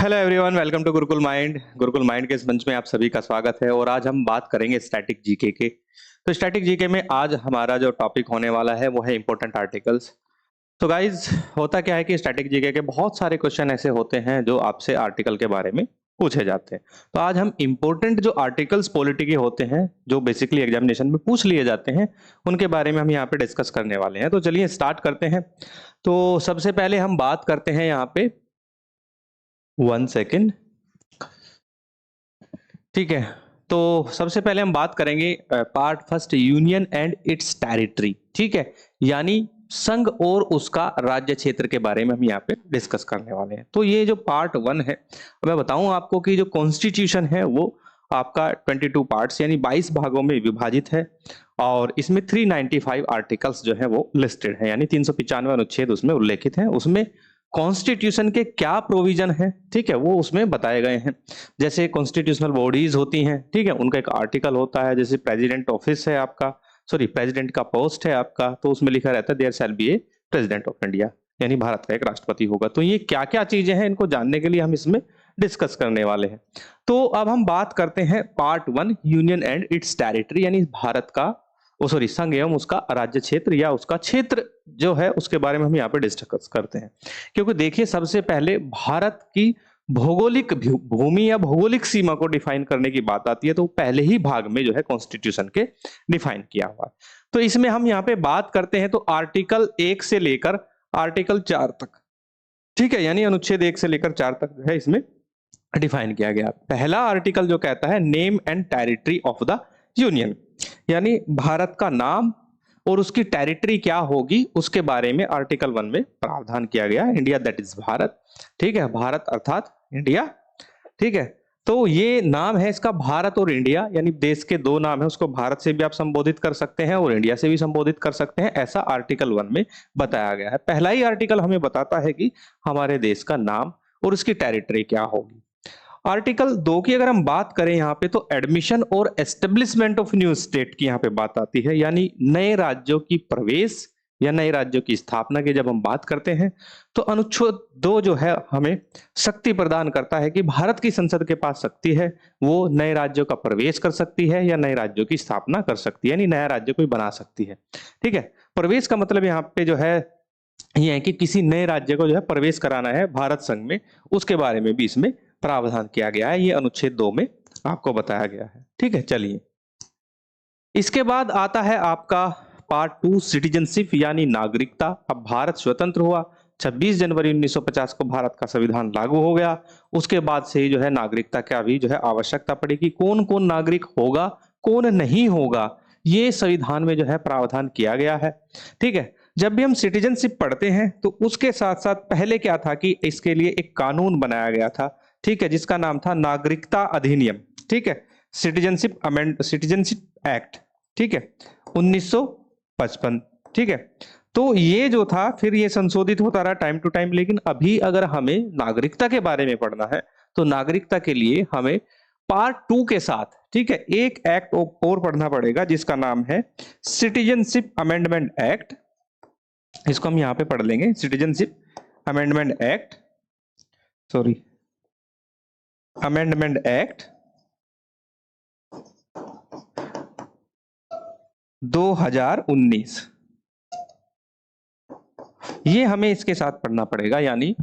Hello everyone, welcome to Gurukul mind. Gurukul mind के इस मंच में आप सभी का स्वागत है और आज हम बात करेंगे स्टैटिक जीके के। तो स्टैटिक जीके में आज हमारा जो टॉपिक होने वाला है वो है इंपॉर्टेंट आर्टिकल्स। तो गाइज, होता क्या है कि स्टैटिक जीके के बहुत सारे क्वेश्चन ऐसे होते हैं जो आपसे आर्टिकल के बारे में पूछे जाते हैं। तो आज हम इंपॉर्टेंट जो आर्टिकल्स पॉलिटी के होते हैं, जो बेसिकली एग्जामिनेशन में पूछ लिए जाते हैं, उनके बारे में हम यहाँ पे डिस्कस करने वाले हैं। तो चलिए स्टार्ट करते हैं। तो सबसे पहले हम बात करते हैं यहाँ पे, 1 सेकेंड, ठीक है। तो सबसे पहले हम बात करेंगे part first, union and it's territory, ठीक है। यानी संघ और उसका राज्य क्षेत्र के बारे में हम यहाँ पे डिस्कस करने वाले हैं। तो ये जो पार्ट 1 है, मैं बताऊं आपको कि जो कॉन्स्टिट्यूशन है वो आपका 22 पार्ट्स यानी 22 भागों में विभाजित है और इसमें 395 आर्टिकल्स जो है वो लिस्टेड है, यानी 395 अनुच्छेद उसमें उल्लेखित हैं। उसमें कॉन्स्टिट्यूशन के क्या प्रोविजन है, ठीक है, वो उसमें बताए गए हैं। जैसे कॉन्स्टिट्यूशनल बॉडीज होती हैं, ठीक है, उनका एक आर्टिकल होता है। जैसे प्रेसिडेंट ऑफिस है आपका, सॉरी प्रेसिडेंट का पोस्ट है आपका, तो उसमें लिखा रहता है there shall be a president of India, यानी भारत का एक राष्ट्रपति होगा। तो ये क्या क्या चीजें हैं, इनको जानने के लिए हम इसमें डिस्कस करने वाले हैं। तो अब हम बात करते हैं part 1, union and it's territory, यानी भारत का, ओ सॉरी, संघ एवं उसका राज्य क्षेत्र या उसका क्षेत्र जो है उसके बारे में हम यहाँ पे डिस्कस करते हैं। क्योंकि देखिए, सबसे पहले भारत की भौगोलिक भूमि या भौगोलिक सीमा को डिफाइन करने की बात आती है, तो पहले ही भाग में जो है कॉन्स्टिट्यूशन के डिफाइन किया हुआ है। तो इसमें हम यहाँ पे बात करते हैं तो आर्टिकल 1 से लेकर आर्टिकल 4 तक, ठीक है, यानी अनुच्छेद 1 से लेकर 4 तक जो है इसमें डिफाइन किया गया। पहला आर्टिकल जो कहता है name and territory of the union, यानी भारत का नाम और उसकी टेरिटरी क्या होगी उसके बारे में आर्टिकल 1 में प्रावधान किया गया। इंडिया दैट इज भारत, ठीक है, भारत अर्थात इंडिया, ठीक है। तो ये नाम है इसका भारत और इंडिया, यानी देश के दो नाम है, उसको भारत से भी आप संबोधित कर सकते हैं और इंडिया से भी संबोधित कर सकते हैं, ऐसा आर्टिकल 1 में बताया गया है। पहला ही आर्टिकल हमें बताता है कि हमारे देश का नाम और उसकी टेरिटरी क्या होगी। आर्टिकल 2 की अगर हम बात करें यहाँ पे, तो एडमिशन और एस्टेब्लिशमेंट ऑफ न्यू स्टेट की यहाँ पे बात आती है, यानी नए राज्यों की प्रवेश या नए राज्यों की स्थापना की जब हम बात करते हैं तो अनुच्छेद 2 जो है हमें शक्ति प्रदान करता है कि भारत की संसद के पास शक्ति है, वो नए राज्यों का प्रवेश कर सकती है या नए राज्यों की स्थापना कर सकती है, यानी नया राज्य कोई बना सकती है, ठीक है। प्रवेश का मतलब यहाँ पे जो है ये है कि किसी नए राज्य को जो है प्रवेश कराना है भारत संघ में, उसके बारे में भी इसमें प्रावधान किया गया है। ये अनुच्छेद 2 में आपको बताया गया है, ठीक है। चलिए, इसके बाद आता है आपका पार्ट 2, सिटीजनशिप यानी नागरिकता। अब भारत स्वतंत्र हुआ, 26 जनवरी 1950 को भारत का संविधान लागू हो गया। उसके बाद से ही जो है नागरिकता का भी जो है आवश्यकता पड़ी कि कौन कौन नागरिक होगा, कौन नहीं होगा, ये संविधान में जो है प्रावधान किया गया है, ठीक है। जब भी हम सिटीजनशिप पढ़ते हैं तो उसके साथ साथ पहले क्या था कि इसके लिए एक कानून बनाया गया था, ठीक है, जिसका नाम था नागरिकता अधिनियम, ठीक है, सिटीजनशिप एक्ट, ठीक है, 1955, ठीक है। तो ये जो था फिर ये संशोधित होता रहा टाइम टू टाइम, लेकिन अभी अगर हमें नागरिकता के बारे में पढ़ना है तो नागरिकता के लिए हमें पार्ट 2 के साथ, ठीक है, एक एक्ट और पढ़ना पड़ेगा जिसका नाम है सिटीजनशिप अमेंडमेंट एक्ट। इसको हम यहां पे पढ़ लेंगे, citizenship amendment act, sorry, amendment act 2019, ये हमें इसके साथ पढ़ना पड़ेगा, यानी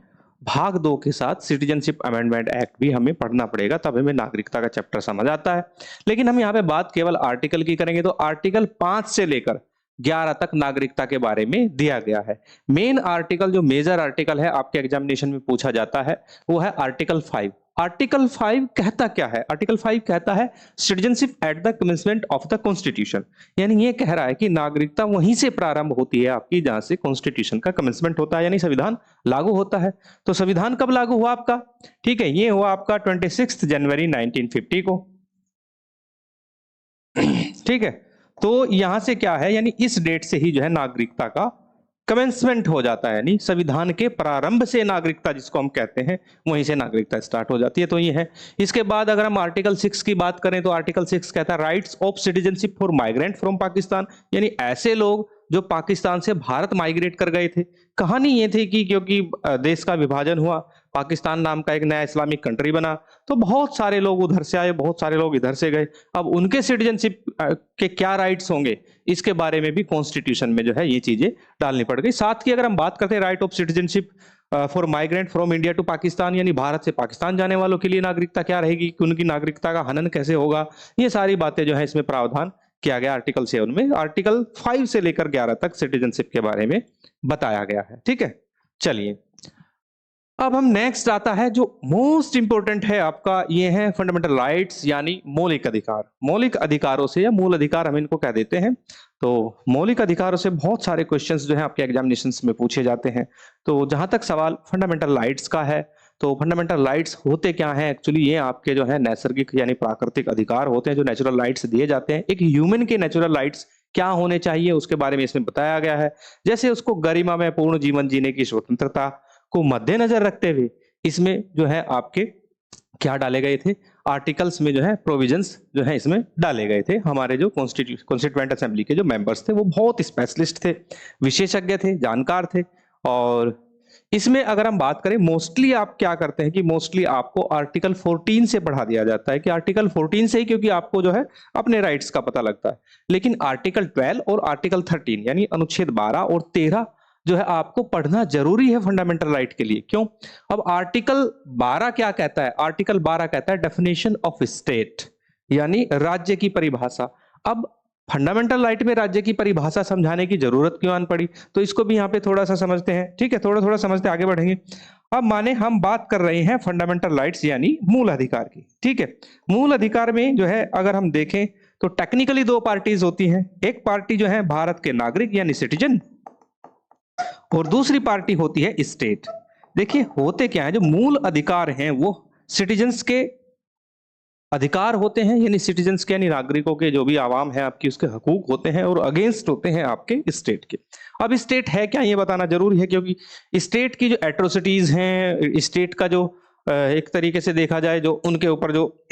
भाग 2 के साथ सिटीजनशिप अमेंडमेंट एक्ट भी हमें पढ़ना पड़ेगा, तब हमें नागरिकता का चैप्टर समझ आता है। लेकिन हम यहाँ पे बात केवल आर्टिकल की करेंगे, तो आर्टिकल 5 से लेकर 11 तक नागरिकता के बारे में दिया गया है। मेन आर्टिकल, जो मेजर आर्टिकल है आपके एग्जामिनेशन में पूछा जाता है, वो है आर्टिकल 5। आर्टिकल 5 कहता क्या है? आर्टिकल 5 कहता है citizenship at the commencement of the constitution, यानी ये कह रहा है कि नागरिकता वहीं से प्रारंभ होती है आपकी जहां से कॉन्स्टिट्यूशन का कमेंसमेंट होता है, यानी संविधान लागू होता है। तो संविधान कब लागू हुआ आपका? ठीक है, ये हुआ आपका 26 जनवरी 1950 को, ठीक है। तो यहां से क्या है, यानी इस डेट से ही जो है नागरिकता का कमेंसमेंट हो जाता है, यानी संविधान के प्रारंभ से नागरिकता जिसको हम कहते हैं वहीं से नागरिकता स्टार्ट हो जाती है। तो ये है। इसके बाद अगर हम आर्टिकल 6 की बात करें तो आर्टिकल 6 कहता है rights of citizenship for migrant from Pakistan, यानी ऐसे लोग जो पाकिस्तान से भारत माइग्रेट कर गए थे। कहानी ये थी कि क्योंकि देश का विभाजन हुआ पाकिस्तान नाम का एक नया इस्लामिक कंट्री बना, तो बहुत सारे लोग उधर से आए, बहुत सारे लोग इधर से गए। अब उनके सिटीजनशिप के क्या राइट्स होंगे, इसके बारे में भी कॉन्स्टिट्यूशन में जो है ये चीजें डालनी पड़ गई। साथ ही अगर हम बात करते हैं right of citizenship for migrant from India to Pakistan, यानी भारत से पाकिस्तान जाने वालों के लिए नागरिकता क्या रहेगी, कि उनकी नागरिकता का हनन कैसे होगा, ये सारी बातें जो है इसमें प्रावधान किया गया आर्टिकल 7 में। आर्टिकल 5 से लेकर 11 तक सिटीजनशिप के बारे में बताया गया है। ठीक है, चलिए अब हम नेक्स्ट आता है जो मोस्ट इंपोर्टेंट है आपका, ये है फंडामेंटल राइट्स यानी मौलिक अधिकार। मौलिक अधिकारों से या मूल अधिकार हम इनको कह देते हैं। तो मौलिक अधिकारों से बहुत सारे क्वेश्चंस जो है आपके एग्जामिनेशंस में पूछे जाते हैं। तो जहां तक सवाल फंडामेंटल राइट्स का है, तो फंडामेंटल राइट्स होते क्या हैं, एक्चुअली ये आपके जो है नैसर्गिक यानी प्राकृतिक अधिकार होते हैं, जो नेचुरल राइट्स दिए जाते हैं। एक ह्यूमन के नेचुरल राइट्स क्या होने चाहिए उसके बारे में इसमें बताया गया है। जैसे उसको गरिमा में पूर्ण जीवन जीने की स्वतंत्रता को मद्देनजर रखते हुए इसमें जो है आपके क्या डाले गए थे, आर्टिकल्स में जो है प्रोविजंस जो है इसमें डाले गए थे। हमारे जो कॉन्स्टिट्यूएंट असेंबली के जो मेंबर्स थे वो बहुत स्पेशलिस्ट थे, विशेषज्ञ थे, जानकार थे। और इसमें अगर हम बात करें मोस्टली आप क्या करते हैं कि मोस्टली आपको आर्टिकल 14 से पढ़ा दिया जाता है, कि आर्टिकल 14 से ही क्योंकि आपको जो है अपने राइट्स का पता लगता है। लेकिन आर्टिकल 12 और आर्टिकल 13 यानी अनुच्छेद 12 और 13 जो है आपको पढ़ना जरूरी है फंडामेंटल राइट के लिए। क्यों? अब आर्टिकल 12 क्या कहता है? आर्टिकल 12 कहता है डेफिनेशन ऑफ स्टेट, यानी राज्य की परिभाषा। अब फंडामेंटल राइट में राज्य की परिभाषा समझाने की जरूरत क्यों आन पड़ी, तो इसको भी यहाँ पे थोड़ा सा समझते हैं। ठीक है, थोड़ा थोड़ा समझते आगे बढ़ेंगे। अब माने हम बात कर रहे हैं फंडामेंटल राइट्स यानी मूल अधिकार की। ठीक है, मूल अधिकार में जो है अगर हम देखें तो टेक्निकली दो पार्टीज होती हैं। एक पार्टी जो है भारत के नागरिक यानी सिटीजन, और दूसरी पार्टी होती है स्टेट। देखिए होते क्या है, जो मूल अधिकार हैं वो सिटीजन्स के अधिकार होते हैं, यानी सिटीजन्स के यानी नागरिकों के, जो भी आवाम है आपकी, उसके हकूक होते हैं, और अगेंस्ट होते हैं आपके स्टेट के। अब स्टेट है क्या ये बताना जरूरी है, क्योंकि स्टेट की जो एट्रोसिटीज हैं, स्टेट का जो एक तरीके से देखा जाए जो उनके ऊपर जो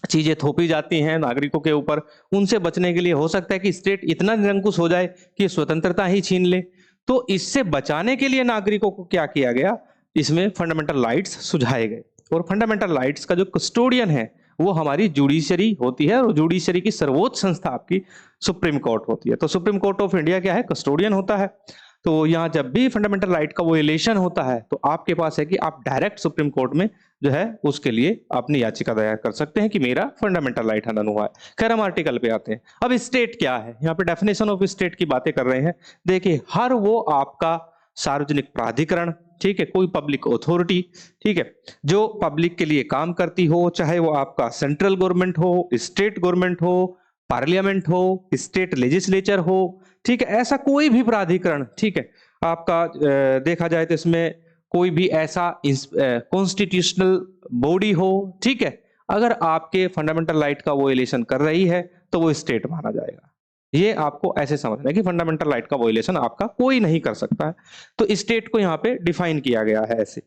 चीजें थोपी जाती हैं नागरिकों के ऊपर, उनसे बचने के लिए हो सकता है कि स्टेट इतना निरंकुश हो जाए कि स्वतंत्रता ही छीन ले। तो इससे बचाने के लिए नागरिकों को क्या किया गया, इसमें फंडामेंटल राइट्स सुझाए गए। और फंडामेंटल राइट्स का जो कस्टोडियन है वो हमारी जुडिशरी होती है, और जुडिशरी की सर्वोच्च संस्था आपकी सुप्रीम कोर्ट होती है। तो सुप्रीम कोर्ट ऑफ इंडिया क्या है, कस्टोडियन होता है। तो यहाँ जब भी फंडामेंटल राइट का वोलेशन होता है तो आपके पास है कि आप डायरेक्ट सुप्रीम कोर्ट में जो है उसके लिए अपनी याचिका दायर कर सकते हैं कि मेरा फंडामेंटल राइट हनन हुआ है। खैर हम आर्टिकल पे आते हैं। अब स्टेट क्या है, यहाँ पे डेफिनेशन ऑफ स्टेट की बातें कर रहे हैं। देखिए हर वो आपका सार्वजनिक प्राधिकरण, ठीक है, कोई पब्लिक अथॉरिटी, ठीक है, जो पब्लिक के लिए काम करती हो, चाहे वो आपका सेंट्रल गवर्नमेंट हो, स्टेट गवर्नमेंट हो, पार्लियामेंट हो, स्टेट लेजिस्लेचर हो, ठीक है, ऐसा कोई भी प्राधिकरण, ठीक है, आपका देखा जाए तो इसमें कोई भी ऐसा कॉन्स्टिट्यूशनल बॉडी हो, ठीक है, अगर आपके फंडामेंटल राइट का वोलेशन कर रही है तो वो स्टेट माना जाएगा। ये आपको ऐसे समझना है कि फंडामेंटल राइट का वोलेशन आपका कोई नहीं कर सकता है। तो स्टेट को यहाँ पे डिफाइन किया गया है ऐसे।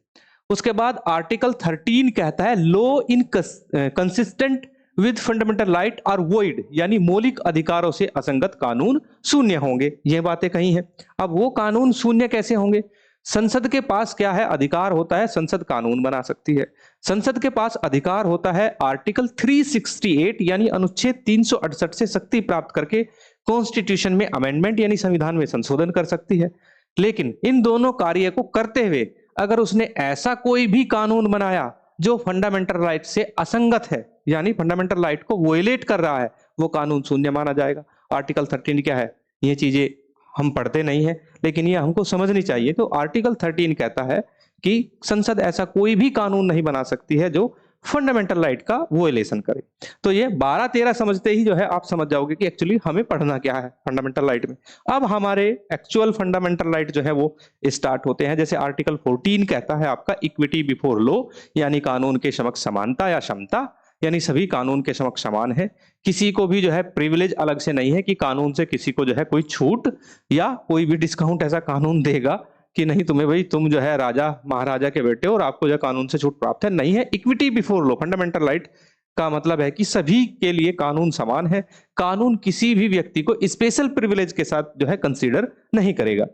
उसके बाद आर्टिकल 13 कहता है law inconsistent with fundamental right are void, यानी मौलिक अधिकारों से असंगत कानून शून्य होंगे। ये बातें कही हैं। अब वो कानून शून्य कैसे होंगे? संसद के पास क्या है, अधिकार होता है, संसद कानून बना सकती है। संसद के पास अधिकार होता है आर्टिकल 368 यानी अनुच्छेद 368 से शक्ति प्राप्त करके कॉन्स्टिट्यूशन में अमेंडमेंट यानी संविधान में संशोधन कर सकती है। लेकिन इन दोनों कार्य को करते हुए अगर उसने ऐसा कोई भी कानून बनाया जो फंडामेंटल राइट से असंगत है, यानी फंडामेंटल राइट को वोलेट कर रहा है, वो कानून शून्य माना जाएगा। आर्टिकल 13 क्या है, ये चीजें हम पढ़ते नहीं है लेकिन ये हमको समझनी चाहिए। तो आर्टिकल 13 कहता है कि संसद ऐसा कोई भी कानून नहीं बना सकती है जो फंडामेंटल राइट का वोलेशन करे। तो ये 12-13 समझते ही जो है आप समझ जाओगे कि एक्चुअली हमें पढ़ना क्या है फंडामेंटल राइट में। अब हमारे एक्चुअल फंडामेंटल राइट जो है वो स्टार्ट होते हैं। जैसे आर्टिकल 14 कहता है आपका इक्विटी बिफोर लॉ, यानी कानून के समक्ष समानता या क्षमता, यानी सभी कानून के समक्ष समान है। किसी को भी जो है प्रिविलेज अलग से नहीं है कि कानून से किसी को जो है कोई छूट या कोई भी डिस्काउंट ऐसा कानून देगा कि नहीं तुम्हें भाई तुम जो है राजा महाराजा के बेटे और आपको जो कानून से छूट प्राप्त है, नहीं है। Equity before law fundamental right का मतलब है कि सभी के लिए कानून समान है। कानून किसी भी व्यक्ति को स्पेशल प्रिविलेज के साथ जो है कंसीडर नहीं करेगा।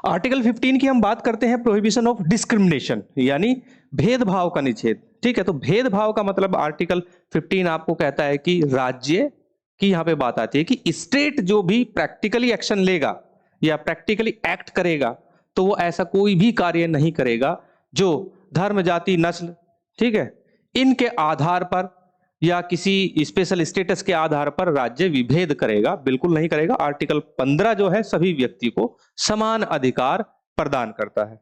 आर्टिकल 15 की हम बात करते हैं, प्रोहिबिशन ऑफ डिस्क्रिमिनेशन, यानी भेदभाव का निषेध। ठीक है, तो भेदभाव का मतलब आर्टिकल 15 आपको कहता है कि राज्य की यहां पे बात आती है कि स्टेट जो भी प्रैक्टिकली एक्शन लेगा या प्रैक्टिकली एक्ट करेगा, तो वो ऐसा कोई भी कार्य नहीं करेगा जो धर्म, जाति, नस्ल, ठीक है, इनके आधार पर या किसी स्पेशल स्टेटस के आधार पर राज्य विभेद करेगा, बिल्कुल नहीं करेगा। आर्टिकल 15 जो है सभी व्यक्ति को समान अधिकार प्रदान करता है।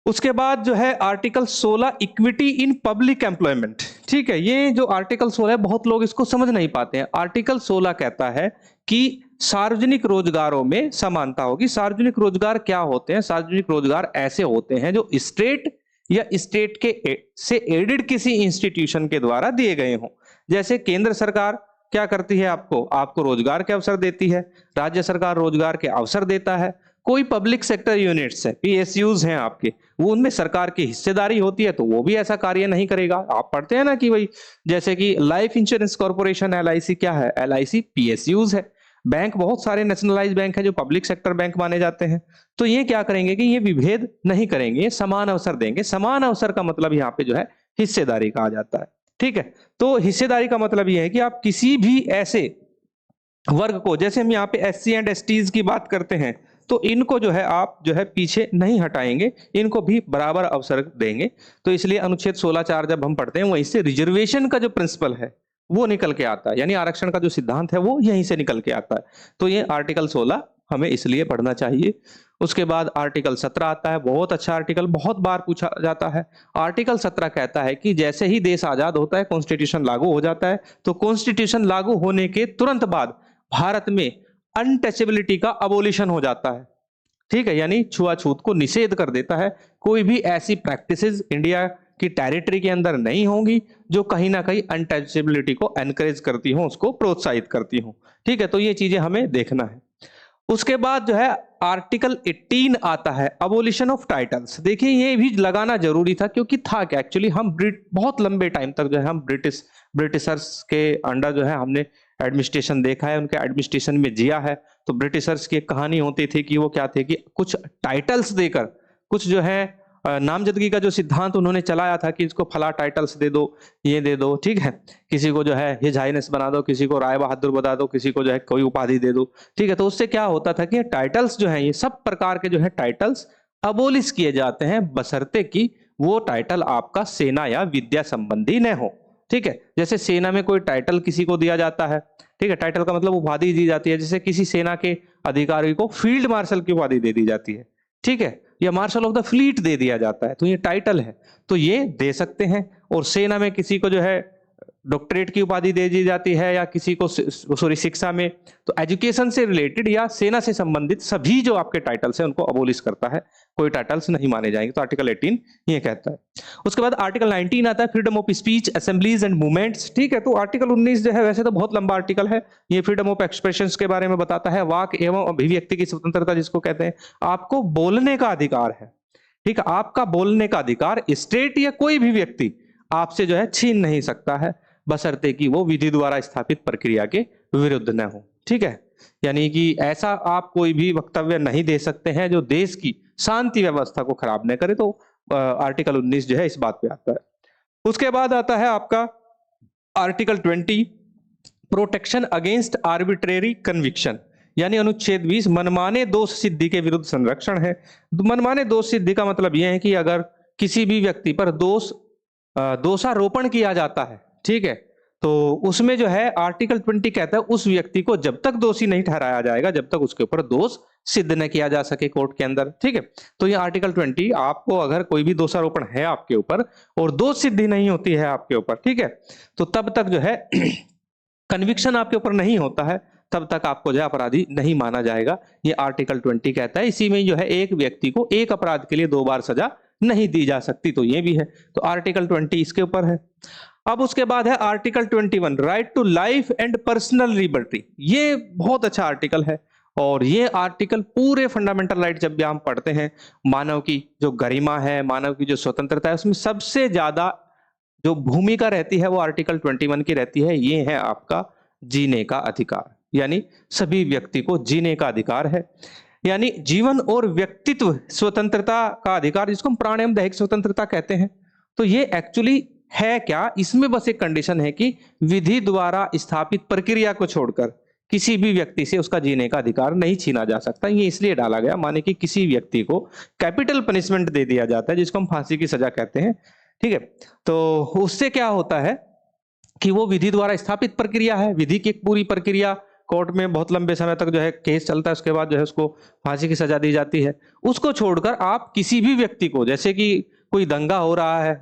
उसके बाद जो है article 16, equity in public employment. ठीक है, ये जो आर्टिकल 16 है बहुत लोग इसको समझ नहीं पाते हैं। आर्टिकल 16 कहता है कि सार्वजनिक रोजगारों में समानता होगी। सार्वजनिक रोजगार क्या होते हैं? सार्वजनिक रोजगार ऐसे होते हैं जो स्टेट या स्टेट के से एडेड किसी इंस्टीट्यूशन के द्वारा दिए गए हों। जैसे केंद्र सरकार क्या करती है? आपको रोजगार के अवसर देती है, राज्य सरकार रोजगार के अवसर देता है। कोई पब्लिक सेक्टर यूनिट्स है, पीएसयूज हैं आपके, वो उनमें सरकार की हिस्सेदारी होती है, तो वो भी ऐसा कार्य नहीं करेगा। आप पढ़ते हैं ना कि भाई जैसे कि लाइफ इंश्योरेंस कॉर्पोरेशन एलआईसी क्या है? एलआईसी पीएसयूज है। बैंक बहुत सारे नेशनलाइज बैंक है जो पब्लिक सेक्टर बैंक माने जाते हैं। तो ये क्या करेंगे कि ये विभेद नहीं करेंगे, ये समान अवसर देंगे। समान अवसर का मतलब यहाँ पे जो है हिस्सेदारी का आ जाता है। ठीक है, तो हिस्सेदारी का मतलब ये है कि आप किसी भी ऐसे वर्ग को, जैसे हम यहाँ पे एससी एंड एसटीज की बात करते हैं, तो इनको जो है आप जो है पीछे नहीं हटाएंगे, इनको भी बराबर अवसर देंगे। तो इसलिए अनुच्छेद 16(4) जब हम पढ़ते हैं वहीं से रिजर्वेशन का जो प्रिंसिपल है वो निकल के आता है, यानी आरक्षण का जो सिद्धांत है वो यहीं से निकल के आता है। तो ये आर्टिकल 16 हमें इसलिए पढ़ना चाहिए। उसके बाद आर्टिकल 17 आता है, बहुत अच्छा आर्टिकल, बहुत बार पूछा जाता है। आर्टिकल 17 कहता है कि जैसे ही देश आजाद होता है, कॉन्स्टिट्यूशन लागू हो जाता है, तो कॉन्स्टिट्यूशन लागू होने के तुरंत बाद भारत में अनटचेबिलिटी का अबोलिशन हो जाता है। ठीक है, यानी छुआछूत को निषेध कर देता है। कोई भी ऐसी प्रैक्टिसेस इंडिया की टेरिटरी के अंदर नहीं होंगी जो कहीं ना कहीं अनटचेबिलिटी को एनकरेज करती हो, उसको प्रोत्साहित करती हो। ठीक है, तो ये चीजें हमें देखना है। उसके बाद जो है आर्टिकल 18 आता है, अबोलिशन ऑफ टाइटल्स। देखिए ये भी लगाना जरूरी था, क्योंकि था क्या एक्चुअली, हम बहुत लंबे टाइम तक जो है हम ब्रिटिशर्स के अंडर जो है हमने एडमिनिस्ट्रेशन देखा है, उनके एडमिनिस्ट्रेशन में जिया है। तो ब्रिटिशर्स की एक कहानी होती थी कि वो क्या थे कि कुछ टाइटल्स देकर, कुछ जो है नामजदगी का जो सिद्धांत उन्होंने चलाया था कि इसको फला टाइटल्स दे दो, ये दे दो, ठीक है, किसी को जो है हिज हाइनेस बना दो, किसी को राय बहादुर बता दो, किसी को जो है कोई उपाधि दे दो। ठीक है, तो उससे क्या होता था कि टाइटल्स जो है, ये सब प्रकार के जो है टाइटल्स अबोलिश किए जाते हैं, बशर्ते कि वो टाइटल आपका सेना या विद्या संबंधी न हो। ठीक है, जैसे सेना में कोई टाइटल किसी को दिया जाता है, ठीक है, टाइटल का मतलब उपाधि दी जाती है। जैसे किसी सेना के अधिकारी को फील्ड मार्शल की उपाधि दे दी जाती है, ठीक है, या मार्शल ऑफ द फ्लीट दे दिया जाता है, तो ये टाइटल है, तो ये दे सकते हैं। और सेना में किसी को जो है डॉक्टरेट की उपाधि दे दी जाती है, या किसी को सॉरी शिक्षा में, तो एजुकेशन से रिलेटेड या सेना से संबंधित सभी जो आपके टाइटल्स हैं उनको अबोलिश करता है, कोई टाइटल्स नहीं माने जाएंगे। तो आर्टिकल 18 ये कहता है। उसके बाद आर्टिकल 19 आता है, freedom of speech, assemblies and movements. ठीक है, तो आर्टिकल 19 जो है वैसे तो बहुत लंबा आर्टिकल है, ये फ्रीडम ऑफ एक्सप्रेशन के बारे में बताता है, वाक एवं अभिव्यक्ति की स्वतंत्रता जिसको कहते हैं। आपको बोलने का अधिकार है, ठीक है, आपका बोलने का अधिकार स्टेट या कोई भी व्यक्ति आपसे जो है छीन नहीं सकता है, बशर्ते कि वो विधि द्वारा स्थापित प्रक्रिया के विरुद्ध न हो। ठीक है, यानी कि ऐसा आप कोई भी वक्तव्य नहीं दे सकते हैं जो देश की शांति व्यवस्था को खराब न करे। तो आर्टिकल 19 जो है इस बात पे आता है। उसके बाद आता है आपका article 20, protection against arbitrary conviction, यानी अनुच्छेद 20, मनमाने दोष सिद्धि के विरुद्ध संरक्षण है। मनमाने दोष सिद्धि का मतलब यह है कि अगर किसी भी व्यक्ति पर दोषारोपण किया जाता है, ठीक है, तो उसमें जो है आर्टिकल 20 कहता है उस व्यक्ति को जब तक दोषी नहीं ठहराया जाएगा, जब तक उसके ऊपर दोष सिद्ध न किया जा सके कोर्ट के अंदर। ठीक है, तो ये आर्टिकल 20, आपको अगर कोई भी दोषारोपण है आपके ऊपर और दोष सिद्धि नहीं होती है आपके ऊपर, ठीक है, तो तब तक जो है कन्विक्शन आपके ऊपर नहीं होता है, तब तक आपको जो है अपराधी नहीं माना जाएगा। ये आर्टिकल 20 कहता है। इसी में जो है एक व्यक्ति को एक अपराध के लिए 2 बार सजा नहीं दी जा सकती, तो ये भी है। तो आर्टिकल 20 इसके ऊपर है। अब उसके बाद है article 21, right to life and personal liberty. ये बहुत अच्छा आर्टिकल है, और ये आर्टिकल पूरे फंडामेंटल राइट जब भी हम पढ़ते हैं, मानव की जो गरिमा है, मानव की जो स्वतंत्रता है, उसमें सबसे ज्यादा जो भूमिका रहती है वो आर्टिकल 21 की रहती है। ये है आपका जीने का अधिकार, यानी सभी व्यक्ति को जीने का अधिकार है। यानी जीवन और व्यक्तित्व स्वतंत्रता का अधिकार, जिसको हम प्राण एवं दैहिक स्वतंत्रता कहते हैं। तो ये एक्चुअली है क्या, इसमें बस एक कंडीशन है कि विधि द्वारा स्थापित प्रक्रिया को छोड़कर किसी भी व्यक्ति से उसका जीने का अधिकार नहीं छीना जा सकता। ये इसलिए डाला गया, माने कि किसी व्यक्ति को कैपिटल पनिशमेंट दे दिया जाता है, जिसको हम फांसी की सजा कहते हैं, ठीक है। तो उससे क्या होता है कि वो विधि द्वारा स्थापित प्रक्रिया है, विधि की एक पूरी प्रक्रिया, कोर्ट में बहुत लंबे समय तक जो है केस चलता है, उसके बाद जो है उसको फांसी की सजा दी जाती है। उसको छोड़कर आप किसी भी व्यक्ति को, जैसे कि कोई दंगा हो रहा है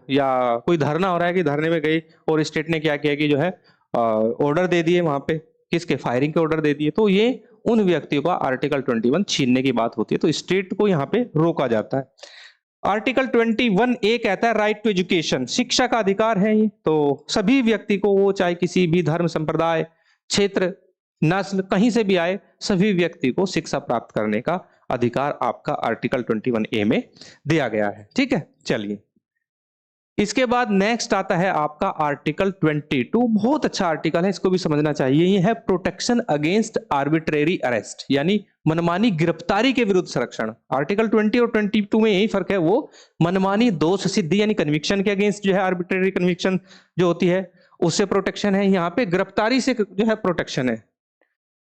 या कोई धरना हो रहा है, कि धरने में गई और स्टेट ने क्या किया कि जो है ऑर्डर दे दिए, वहां पे किसके, फायरिंग के ऑर्डर दे दिए, तो ये उन व्यक्तियों का आर्टिकल 21 छीनने की बात होती है, तो स्टेट को यहाँ पे रोका जाता है। आर्टिकल 21A कहता है राइट टू एजुकेशन, शिक्षा का अधिकार है ये। तो सभी व्यक्ति को, वो चाहे किसी भी धर्म, संप्रदाय, क्षेत्र, नस्ल, कहीं से भी आए, सभी व्यक्ति को शिक्षा प्राप्त करने का अधिकार आपका आर्टिकल 21A में दिया गया है, ठीक है। चलिए, इसके बाद नेक्स्ट आता है आपका आर्टिकल 22। बहुत अच्छा आर्टिकल है, इसको भी समझना चाहिए। ये है प्रोटेक्शन अगेंस्ट आर्बिट्रेरी अरेस्ट, यानी मनमानी गिरफ्तारी के विरुद्ध संरक्षण। आर्टिकल 20 और 22 में यही फर्क है, वो मनमानी दोष सिद्धि यानी कन्विक्शन के अगेंस्ट जो है, आर्बिट्रेरी कन्विक्शन जो होती है उससे प्रोटेक्शन है, यहाँ पे गिरफ्तारी से जो है प्रोटेक्शन है।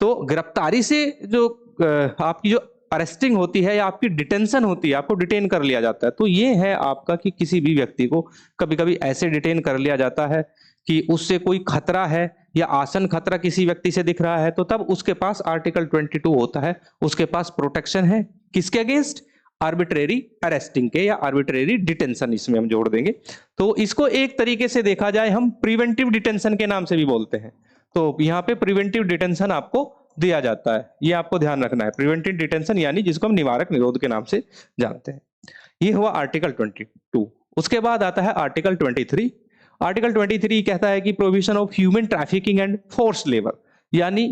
तो गिरफ्तारी से जो आपकी जो अरेस्टिंग होती है या आपकी डिटेंशन होती है, आपको डिटेन कर लिया जाता है, तो ये है आपका कि किसी भी व्यक्ति को कभी कभी ऐसे डिटेन कर लिया जाता है कि उससे कोई खतरा है या आसन खतरा किसी व्यक्ति से दिख रहा है, तो तब उसके पास आर्टिकल 22 होता है, उसके पास प्रोटेक्शन है। किसके अगेंस्ट? आर्बिट्रेरी अरेस्टिंग के या आर्बिट्रेरी डिटेंशन, इसमें हम जोड़ देंगे। तो इसको एक तरीके से देखा जाए, हम प्रिवेंटिव डिटेंशन के नाम से भी बोलते हैं। तो यहाँ पे प्रिवेंटिव डिटेंशन आपको दिया जाता है, ये आपको ध्यान रखना है। प्रिवेंटिव डिटेंशन यानी जिसको हम निवारक निरोध के नाम से जानते हैं। ये हुआ आर्टिकल 22। उसके बाद आता है आर्टिकल 23। आर्टिकल 23 कहता है कि prohibition of human trafficking and force labour, यानी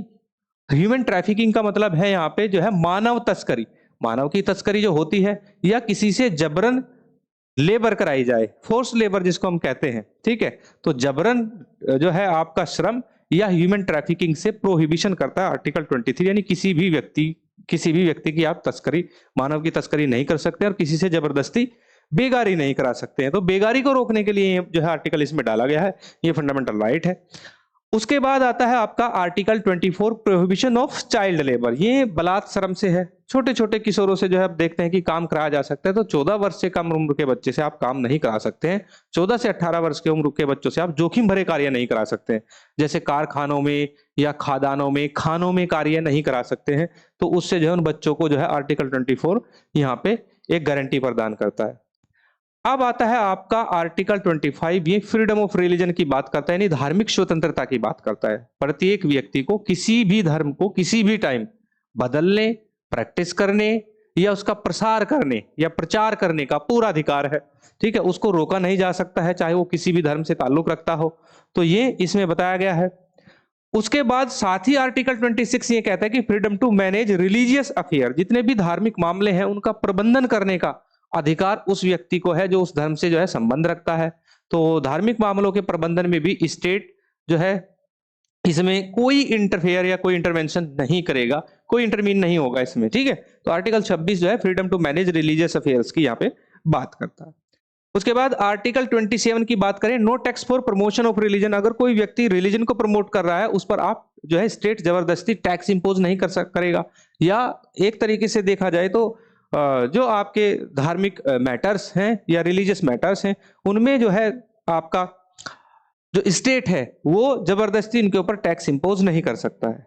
ह्यूमन ट्रैफिकिंग का मतलब है यहाँ पे जो है मानव तस्करी, मानव की तस्करी जो होती है, या किसी से जबरन लेबर कराई जाए, फोर्स लेबर जिसको हम कहते हैं, ठीक है। तो जबरन जो है आपका श्रम या ह्यूमन ट्रैफिकिंग से प्रोहिबिशन करता है आर्टिकल 23, यानी किसी भी व्यक्ति की आप तस्करी, मानव की तस्करी नहीं कर सकते और किसी से जबरदस्ती बेगारी नहीं करा सकते हैं। तो बेगारी को रोकने के लिए जो है आर्टिकल इसमें डाला गया है, ये फंडामेंटल राइट है। उसके बाद आता है आपका article 24 prohibition of child labour, ये बलात्श्रम से है। छोटे छोटे किशोरों से जो है आप देखते हैं कि काम कराया जा सकता है, तो 14 वर्ष से कम उम्र के बच्चे से आप काम नहीं करा सकते हैं। 14 से 18 वर्ष के उम्र के बच्चों से आप जोखिम भरे कार्य नहीं करा सकते हैं, जैसे कारखानों में या खादानों में, खानों में कार्य नहीं करा सकते हैं। तो उससे जो है उन बच्चों को जो है आर्टिकल 24 यहाँ पे एक गारंटी प्रदान करता है। अब आता है आपका आर्टिकल 25, ये फ्रीडम ऑफ रिलीजन की बात करता है, यानी धार्मिक स्वतंत्रता की बात करता है। प्रत्येक व्यक्ति को किसी भी धर्म को किसी भी टाइम बदलने, प्रैक्टिस करने या उसका प्रसार करने या प्रचार करने का पूरा अधिकार है, ठीक है। उसको रोका नहीं जा सकता है, चाहे वो किसी भी धर्म से ताल्लुक रखता हो। तो ये इसमें बताया गया है। उसके बाद साथ ही आर्टिकल 26 ये कहता है कि freedom to manage religious affair, जितने भी धार्मिक मामले हैं उनका प्रबंधन करने का अधिकार उस व्यक्ति को है जो उस धर्म से जो है संबंध रखता है। तो धार्मिक मामलों के प्रबंधन में भी स्टेट जो है इसमें कोई इंटरफेयर या कोई इंटरवेंशन नहीं करेगा, कोई इंटरमीन नहीं होगा इसमें, ठीक है। तो आर्टिकल 26 जो है freedom to manage religious affairs की यहाँ पे बात करता है। उसके बाद आर्टिकल 27 की बात करें, no tax for promotion of religion, अगर कोई व्यक्ति रिलीजन को प्रमोट कर रहा है उस पर आप जो है स्टेट जबरदस्ती टैक्स इंपोज नहीं करेगा। या एक तरीके से देखा जाए तो जो आपके धार्मिक मैटर्स हैं या रिलीजियस मैटर्स हैं उनमें जो है आपका जो स्टेट है वो जबरदस्ती इनके ऊपर टैक्स इंपोज नहीं कर सकता है।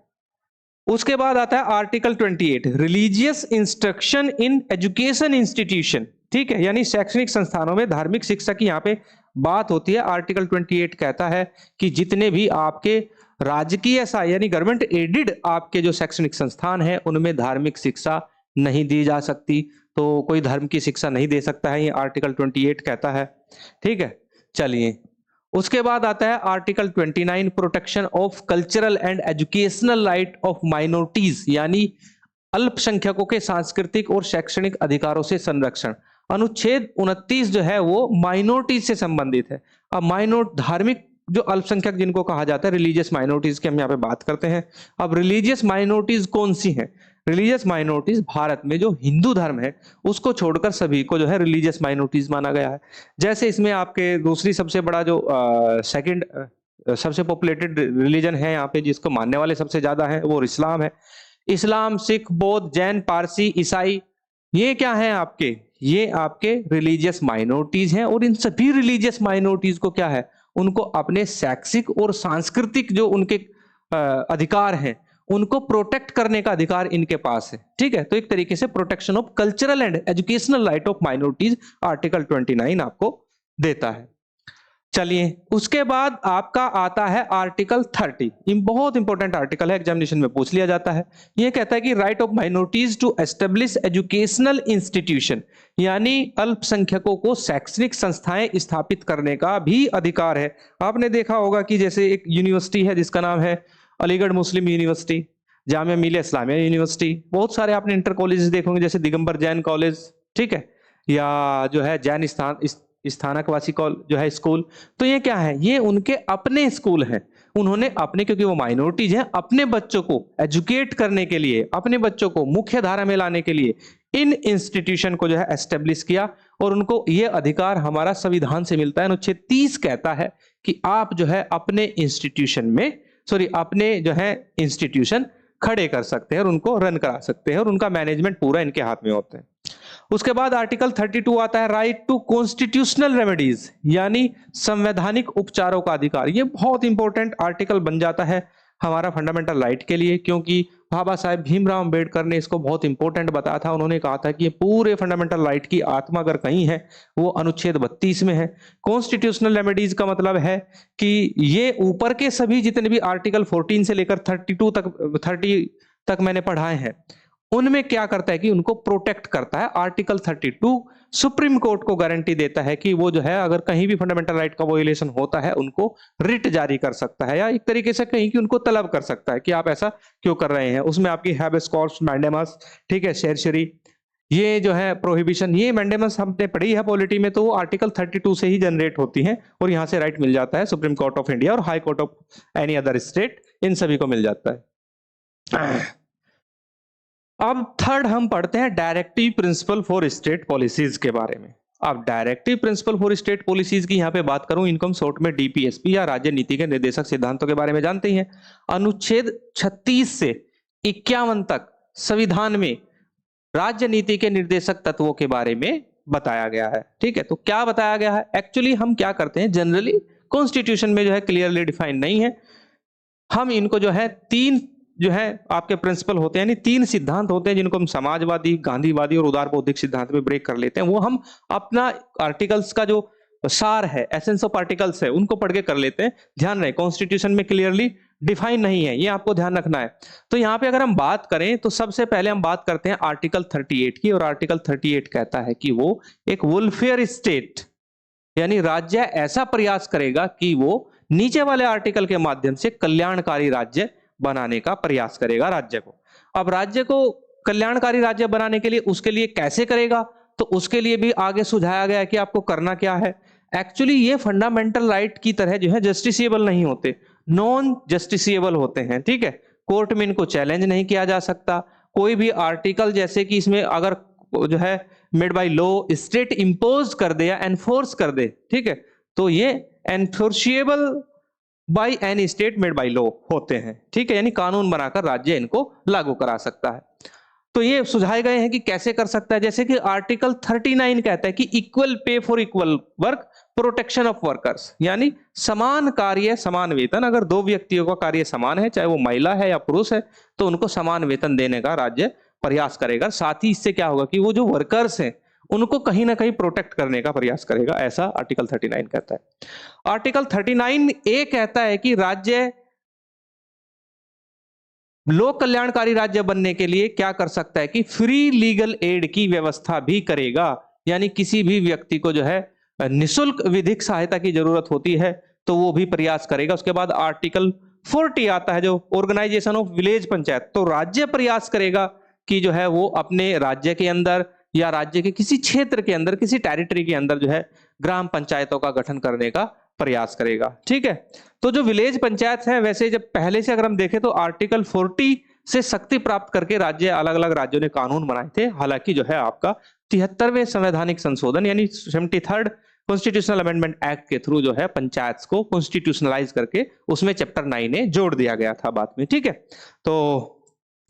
उसके बाद आता है article 28, religious instruction in education institution, ठीक है, यानी शैक्षणिक संस्थानों में धार्मिक शिक्षा की यहाँ पे बात होती है। आर्टिकल 28 कहता है कि जितने भी आपके राजकीय यानी गवर्नमेंट एडेड आपके जो शैक्षणिक संस्थान है उनमें धार्मिक शिक्षा नहीं दी जा सकती, तो कोई धर्म की शिक्षा नहीं दे सकता है, ये आर्टिकल 28 कहता है, ठीक है। चलिए, उसके बाद आता है article 29, protection of cultural and educational right of minorities, यानी अल्पसंख्यकों के सांस्कृतिक और शैक्षणिक अधिकारों से संरक्षण। अनुच्छेद 29 जो है वो माइनॉरिटीज से संबंधित है। अब धार्मिक जो अल्पसंख्यक जिनको कहा जाता है रिलीजियस माइनॉरिटीज की हम यहाँ पे बात करते हैं। अब रिलीजियस माइनॉरिटीज कौन सी हैं? रिलीजियस माइनॉरिटीज भारत में जो हिंदू धर्म है उसको छोड़कर सभी को जो है रिलीजियस माइनॉरिटीज माना गया है। जैसे इसमें आपके दूसरी सबसे बड़ा जो सेकंड सबसे पॉपुलेटेड रिलीजन है यहाँ पे, जिसको मानने वाले सबसे ज्यादा हैं, वो इस्लाम है। इस्लाम, सिख, बौद्ध, जैन, पारसी, ईसाई, ये क्या है आपके, ये आपके रिलीजियस माइनॉरिटीज हैं। और इन सभी रिलीजियस माइनॉरिटीज को क्या है, उनको अपने शैक्षिक और सांस्कृतिक जो उनके अधिकार हैं उनको प्रोटेक्ट करने का अधिकार इनके पास है। ठीक है, तो एक तरीके से protection of cultural and educational right of minorities article 29 आपको देता है। चलिए, उसके बाद आपका आता है आर्टिकल 30। बहुत इंपॉर्टेंट आर्टिकल है, एग्जामिनेशन में पूछ लिया जाता है। यह कहता है कि right of minorities to establish educational institution, यानी अल्पसंख्यकों को शैक्षणिक संस्थाएं स्थापित करने का भी अधिकार है। आपने देखा होगा कि जैसे एक यूनिवर्सिटी है जिसका नाम है अलीगढ़ मुस्लिम यूनिवर्सिटी, जामिया मिलिया इस्लामिया यूनिवर्सिटी, बहुत सारे आपने इंटर कॉलेजेस देखोगे जैसे दिगंबर जैन कॉलेज, ठीक है, या जो है जैन स्थानकवासी जो है स्कूल। तो ये क्या है, ये उनके अपने स्कूल हैं। उन्होंने अपने, क्योंकि वो माइनॉरिटीज हैं, अपने बच्चों को एजुकेट करने के लिए, अपने बच्चों को मुख्य धारा में लाने के लिए इन इंस्टीट्यूशन को जो है एस्टेब्लिश किया। और उनको ये अधिकार हमारा संविधान से मिलता है। अनुच्छेद 30 कहता है कि आप जो है अपने इंस्टीट्यूशन में, अपने जो है इंस्टीट्यूशन खड़े कर सकते हैं और उनको रन करा सकते हैं और उनका मैनेजमेंट पूरा इनके हाथ में होता है। उसके बाद आर्टिकल 32 आता है राइट टू कॉन्स्टिट्यूशनल रेमेडीज, यानी संवैधानिक उपचारों का अधिकार। ये बहुत इंपॉर्टेंट आर्टिकल बन जाता है हमारा फंडामेंटल राइट के लिए, क्योंकि बाबा साहेब भीमराव अंबेडकर ने इसको बहुत इंपॉर्टेंट बताया था। उन्होंने कहा था कि ये पूरे फंडामेंटल राइट की आत्मा अगर कहीं है वो अनुच्छेद 32 में है। कॉन्स्टिट्यूशनल रेमेडीज का मतलब है कि ये ऊपर के सभी जितने भी आर्टिकल 14 से लेकर 30 तक मैंने पढ़ाए हैं, उनमें क्या करता है कि उनको प्रोटेक्ट करता है। आर्टिकल 32 सुप्रीम कोर्ट को गारंटी देता है कि वो जो है अगर कहीं भी फंडामेंटल राइट का वायलेशन होता है उनको रिट जारी कर सकता है, या एक तरीके से कहीं कि उनको तलब कर सकता है कि आप ऐसा क्यों कर रहे हैं। उसमें आपकी हैबेस कॉर्पस, मैंडेमस, ठीक है, शेरशरी, ये जो है प्रोहिबिशन, ये मैंडेमस हमने पढ़ी है पॉलिटी में, तो वो आर्टिकल 32 से ही जनरेट होती है और यहां से राइट मिल जाता है। सुप्रीम कोर्ट ऑफ इंडिया और High Court of any other state, इन सभी को मिल जाता है। अब थर्ड हम पढ़ते हैं directive principle for state policies के बारे में। अब directive principle for state policies की यहां पे बात करूं, इनकम शॉर्ट में डीपीएसपी या राज्य नीति के निर्देशक सिद्धांतों के बारे में जानते ही हैं। अनुच्छेद 36 से 51 तक संविधान में राज्य नीति के निर्देशक तत्वों के बारे में बताया गया है। ठीक है, तो क्या बताया गया है, एक्चुअली हम क्या करते हैं, जनरली कॉन्स्टिट्यूशन में जो है क्लियरली डिफाइंड नहीं है। हम इनको जो है तीन जो है आपके प्रिंसिपल होते हैं, यानी तीन सिद्धांत होते हैं जिनको हम समाजवादी, गांधीवादी और उदार बौद्धिक सिद्धांत में ब्रेक कर लेते हैं। वो हम अपना आर्टिकल्स का जो सार है, एसेंस ऑफ आर्टिकल्स है, उनको पढ़ के कर लेते हैं। ध्यान रहे, कॉन्स्टिट्यूशन में क्लियरली डिफाइन नहीं है, ये आपको ध्यान रखना है। तो यहाँ पे अगर हम बात करें तो सबसे पहले हम बात करते हैं आर्टिकल 38 की। और आर्टिकल 38 कहता है कि वो एक वेलफेयर स्टेट, यानी राज्य ऐसा प्रयास करेगा कि वो नीचे वाले आर्टिकल के माध्यम से कल्याणकारी राज्य बनाने का प्रयास करेगा राज्य को। अब राज्य को कल्याणकारी राज्य बनाने के लिए उसके लिए कैसे करेगा, तो उसके लिए भी आगे सुझाया गया है कि आपको करना क्या है। एक्चुअली ये फंडामेंटल राइट की तरह जो है जस्टिसिएबल नहीं होते, नॉन जस्टिसिएबल होते हैं। ठीक है, कोर्ट में इनको चैलेंज नहीं किया जा सकता। कोई भी आर्टिकल जैसे कि इसमें अगर जो है made by law state impose कर दे या एनफोर्स कर दे, ठीक है, तो ये enforceable by any state made by law होते हैं। ठीक है, यानी कानून बनाकर राज्य इनको लागू करा सकता है। तो ये सुझाए गए हैं कि कैसे कर सकता है। जैसे कि आर्टिकल 39 कहता है कि equal pay for equal work, protection of workers, यानी समान कार्य समान वेतन। अगर दो व्यक्तियों का कार्य समान है, चाहे वो महिला है या पुरुष है, तो उनको समान वेतन देने का राज्य प्रयास करेगा। साथ ही इससे क्या होगा कि वो जो वर्कर्स हैं उनको कहीं ना कहीं प्रोटेक्ट करने का प्रयास करेगा, ऐसा आर्टिकल 39 कहता है। आर्टिकल 39 ए कहता है कि राज्य लोक कल्याणकारी राज्य बनने के लिए क्या कर सकता है कि फ्री लीगल एड की व्यवस्था भी करेगा, यानी किसी भी व्यक्ति को जो है निशुल्क विधिक सहायता की जरूरत होती है तो वो भी प्रयास करेगा। उसके बाद आर्टिकल 40 आता है जो ऑर्गेनाइजेशन ऑफ विलेज पंचायत। तो राज्य प्रयास करेगा कि जो है वो अपने राज्य के अंदर या राज्य के किसी क्षेत्र के अंदर, किसी टेरिटरी के अंदर जो है ग्राम पंचायतों का गठन करने का प्रयास करेगा। ठीक है, तो जो विलेज पंचायत है, वैसे जब पहले से अगर हम देखें तो आर्टिकल 40 से शक्ति प्राप्त करके राज्य अलग अलग राज्यों ने कानून बनाए थे। हालांकि जो है आपका 73वें संवैधानिक संशोधन यानी 73rd कॉन्स्टिट्यूशनल अमेंडमेंट एक्ट के थ्रू जो है पंचायत को कॉन्स्टिट्यूशनलाइज करके उसमें चैप्टर 9 ने जोड़ दिया गया था बाद में, ठीक है। तो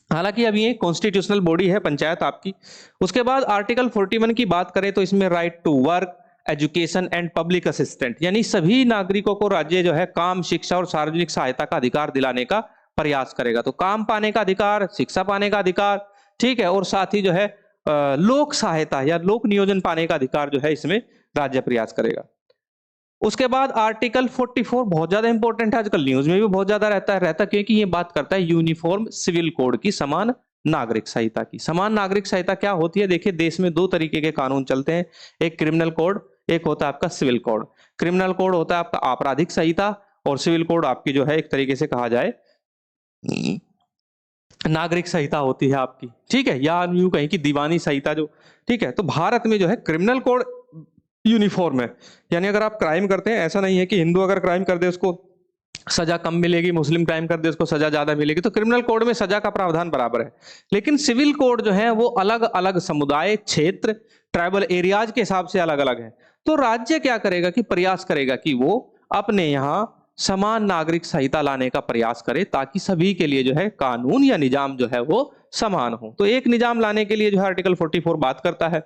हालांकि अब ये कॉन्स्टिट्यूशनल बॉडी है पंचायत आपकी। उसके बाद आर्टिकल 41 की बात करें तो इसमें right to work, education and public assistant यानी सभी नागरिकों को राज्य जो है काम, शिक्षा और सार्वजनिक सहायता का अधिकार दिलाने का प्रयास करेगा। तो काम पाने का अधिकार, शिक्षा पाने का अधिकार, ठीक है, और साथ ही जो है लोक सहायता या लोक नियोजन पाने का अधिकार जो है इसमें राज्य प्रयास करेगा। उसके बाद आर्टिकल 44 बहुत ज्यादा इंपॉर्टेंट है, आजकल न्यूज में भी बहुत ज्यादा रहता क्योंकि ये बात करता है यूनिफॉर्म सिविल कोड की, समान नागरिक संहिता की। समान नागरिक संहिता क्या होती है? देखिए, देश में दो तरीके के कानून चलते हैं, एक क्रिमिनल कोड, एक होता है आपका सिविल कोड। क्रिमिनल कोड होता है आपका आपराधिक संहिता और सिविल कोड आपकी जो है एक तरीके से कहा जाए नागरिक संहिता होती है आपकी, ठीक है, या यूं कहें कि दीवानी संहिता जो, ठीक है। तो भारत में जो है क्रिमिनल कोड यूनिफॉर्म है, यानी अगर आप क्राइम करते हैं, ऐसा नहीं है कि हिंदू अगर क्राइम कर दे उसको सजा कम मिलेगी, मुस्लिम क्राइम कर दे उसको सजा ज्यादा मिलेगी। तो क्रिमिनल कोड में सजा का प्रावधान बराबर है। लेकिन सिविल कोड जो है वो अलग अलग समुदाय, क्षेत्र, ट्राइबल एरियाज के हिसाब से अलग अलग है। तो राज्य क्या करेगा कि प्रयास करेगा कि वो अपने यहाँ समान नागरिक संहिता लाने का प्रयास करे ताकि सभी के लिए जो है कानून या निजाम जो है वो समान हो। तो एक निजाम लाने के लिए जो है आर्टिकल 44 बात करता है।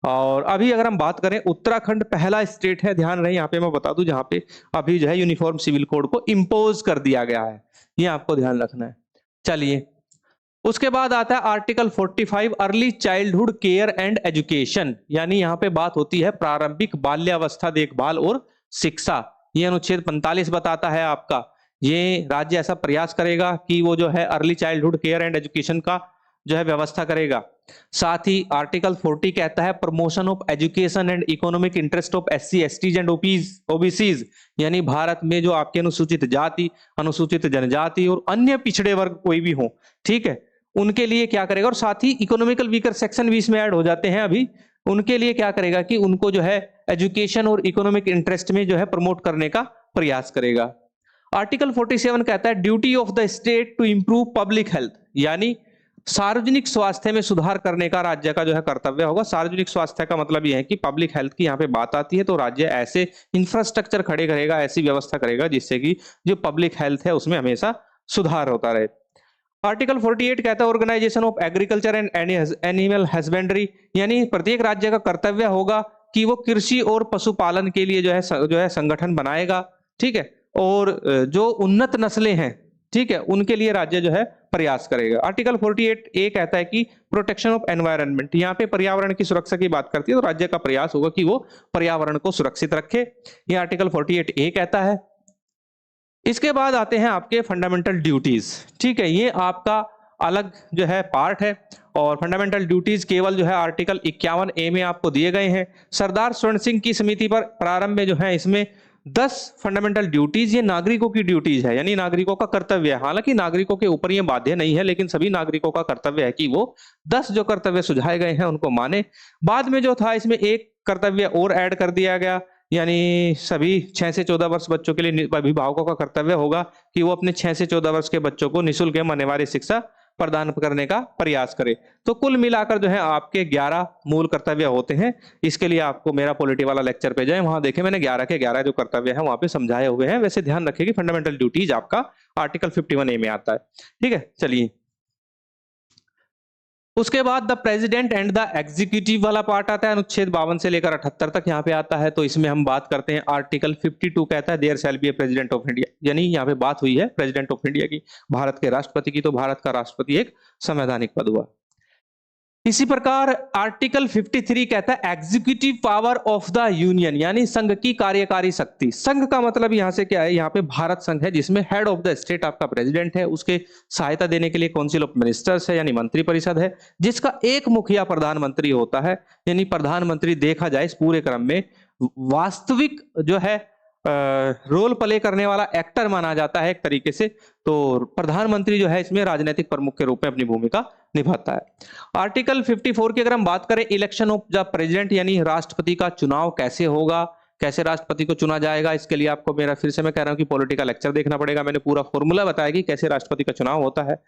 और अभी अगर हम बात करें, उत्तराखंड पहला स्टेट है, ध्यान रहे यहाँ पे मैं बता दूं, जहां पे अभी जो है यूनिफॉर्म सिविल कोड को इंपोज कर दिया गया है, ये आपको ध्यान रखना है। चलिए, उसके बाद आता है article 45 early childhood care and education, यानी यहाँ पे बात होती है प्रारंभिक बाल्यावस्था देखभाल और शिक्षा। ये अनुच्छेद 45 बताता है आपका, ये राज्य ऐसा प्रयास करेगा कि वो जो है early childhood care and education का जो है व्यवस्था करेगा। साथ ही आर्टिकल 40 कहता है promotion of education and economic interest of SC, STs and OBCs, यानी भारत में जो आपके अनुसूचित जाति, अनुसूचित जनजाति और अन्य पिछड़े वर्ग कोई भी हो, ठीक है, उनके लिए क्या करेगा। और साथ ही इकोनॉमिकल वीकर सेक्शन भी इसमें ऐड हो जाते हैं अभी, उनके लिए क्या करेगा कि उनको जो है एजुकेशन और इकोनॉमिक इंटरेस्ट में जो है प्रमोट करने का प्रयास करेगा। आर्टिकल 47 कहता है duty of the state to improve public health, यानी सार्वजनिक स्वास्थ्य में सुधार करने का राज्य का जो है कर्तव्य होगा। सार्वजनिक स्वास्थ्य का मतलब यह है कि पब्लिक हेल्थ की यहाँ पे बात आती है तो राज्य ऐसे इंफ्रास्ट्रक्चर खड़े करेगा, ऐसी व्यवस्था करेगा जिससे कि जो पब्लिक हेल्थ है उसमें हमेशा सुधार होता रहे। आर्टिकल 48 कहता है organisation of agriculture and animal husbandry, यानी प्रत्येक राज्य का कर्तव्य होगा कि वो कृषि और पशुपालन के लिए जो है संगठन बनाएगा, ठीक है, और जो उन्नत नस्लें हैं, ठीक है, उनके लिए राज्य जो है प्रयास करेगा। आर्टिकल 48 ए कहता है कि प्रोटेक्शन ऑफ एनवायरनमेंट, यहाँ पे पर्यावरण की सुरक्षा की बात करती है, तो राज्य का प्रयास होगा कि वो पर्यावरण को सुरक्षित रखे, ये आर्टिकल 48 ए कहता है। इसके बाद आते हैं आपके फंडामेंटल ड्यूटीज, ठीक है, ये आपका अलग जो है पार्ट है और फंडामेंटल ड्यूटीज केवल जो है आर्टिकल 51 ए में आपको दिए गए हैं। सरदार स्वर्ण सिंह की समिति पर प्रारंभ में जो है इसमें 10 फंडामेंटल ड्यूटीज, ये नागरिकों की ड्यूटीज है, यानी नागरिकों का कर्तव्य है। हालांकि नागरिकों के ऊपर ये बाध्य नहीं है, लेकिन सभी नागरिकों का कर्तव्य है कि वो 10 जो कर्तव्य सुझाए गए हैं उनको माने। बाद में जो था इसमें एक कर्तव्य और ऐड कर दिया गया, यानी सभी 6 से 14 वर्ष बच्चों के लिए अभिभावकों का कर्तव्य होगा कि वो अपने 6 से 14 वर्ष के बच्चों को निःशुल्क एवं अनिवार्य शिक्षा प्रदान करने का प्रयास करे। तो कुल मिलाकर जो है आपके 11 मूल कर्तव्य होते हैं। इसके लिए आपको मेरा पॉलिटी वाला लेक्चर पे जाए, वहां देखें मैंने 11 के 11 जो कर्तव्य है वहां पे समझाए हुए हैं। वैसे ध्यान रखिए कि फंडामेंटल ड्यूटीज आपका आर्टिकल 51 ए में आता है, ठीक है। चलिए, उसके बाद the president and the executive वाला पार्ट आता है, अनुच्छेद 52 से लेकर 78 तक यहाँ पे आता है। तो इसमें हम बात करते हैं आर्टिकल 52 कहता है there shall be a president of India, यानी यहाँ पे बात हुई है प्रेसिडेंट ऑफ इंडिया की, भारत के राष्ट्रपति की। तो भारत का राष्ट्रपति एक संवैधानिक पद हुआ। इसी प्रकार आर्टिकल 53 कहता है executive power of the union, यानी संघ की कार्यकारी शक्ति। संघ का मतलब यहां से क्या है, यहाँ पे भारत संघ है जिसमें हेड ऑफ द स्टेट आपका प्रेसिडेंट है, उसके सहायता देने के लिए काउंसिल ऑफ मिनिस्टर्स है यानी मंत्री परिषद है, जिसका एक मुखिया प्रधानमंत्री होता है। यानी प्रधानमंत्री देखा जाए इस पूरे क्रम में वास्तविक जो है रोल प्ले करने वाला एक्टर माना जाता है एक तरीके से। तो प्रधानमंत्री जो है इसमें राजनीतिक प्रमुख के रूप में अपनी भूमिका निभाता है। आर्टिकल 54 की अगर हम बात करें इलेक्शन ऑफ द प्रेसिडेंट, यानी राष्ट्रपति का चुनाव कैसे होगा, कैसे राष्ट्रपति को चुना जाएगा, इसके लिए आपको मेरा फिर से मैं कह रहा हूं कि पॉलिटिकल लेक्चर देखना पड़ेगा। मैंने पूरा फॉर्मूला बताया कि कैसे राष्ट्रपति का चुनाव होता है।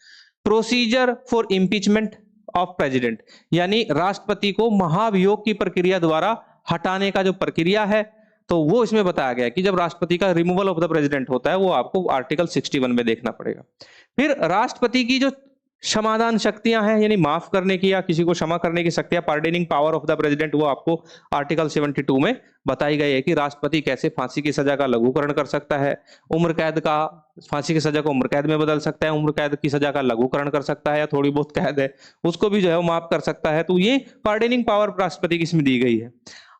Procedure for impeachment of president, यानी राष्ट्रपति को महाभियोग की प्रक्रिया द्वारा हटाने का जो प्रक्रिया है, तो वो इसमें बताया गया है कि जब राष्ट्रपति का रिमूवल ऑफ द प्रेसिडेंट होता है, वो आपको आर्टिकल 61 में देखना पड़ेगा। फिर राष्ट्रपति की जो क्षमादान शक्तियां हैं, यानी माफ करने की या किसी को क्षमा करने की शक्तियां, pardoning power of the president, वो आपको आर्टिकल 72 में बताई गई है कि राष्ट्रपति कैसे फांसी की सजा का लघुकरण कर सकता है, उम्र कैद का, फांसी की सजा को उम्र कैद में बदल सकता है, उम्र कैद की सजा का लघुकरण कर सकता है, या थोड़ी बहुत कैद है उसको भी जो है वो माफ कर सकता है। तो ये पार्डनिंग पावर राष्ट्रपति की इसमें दी गई है।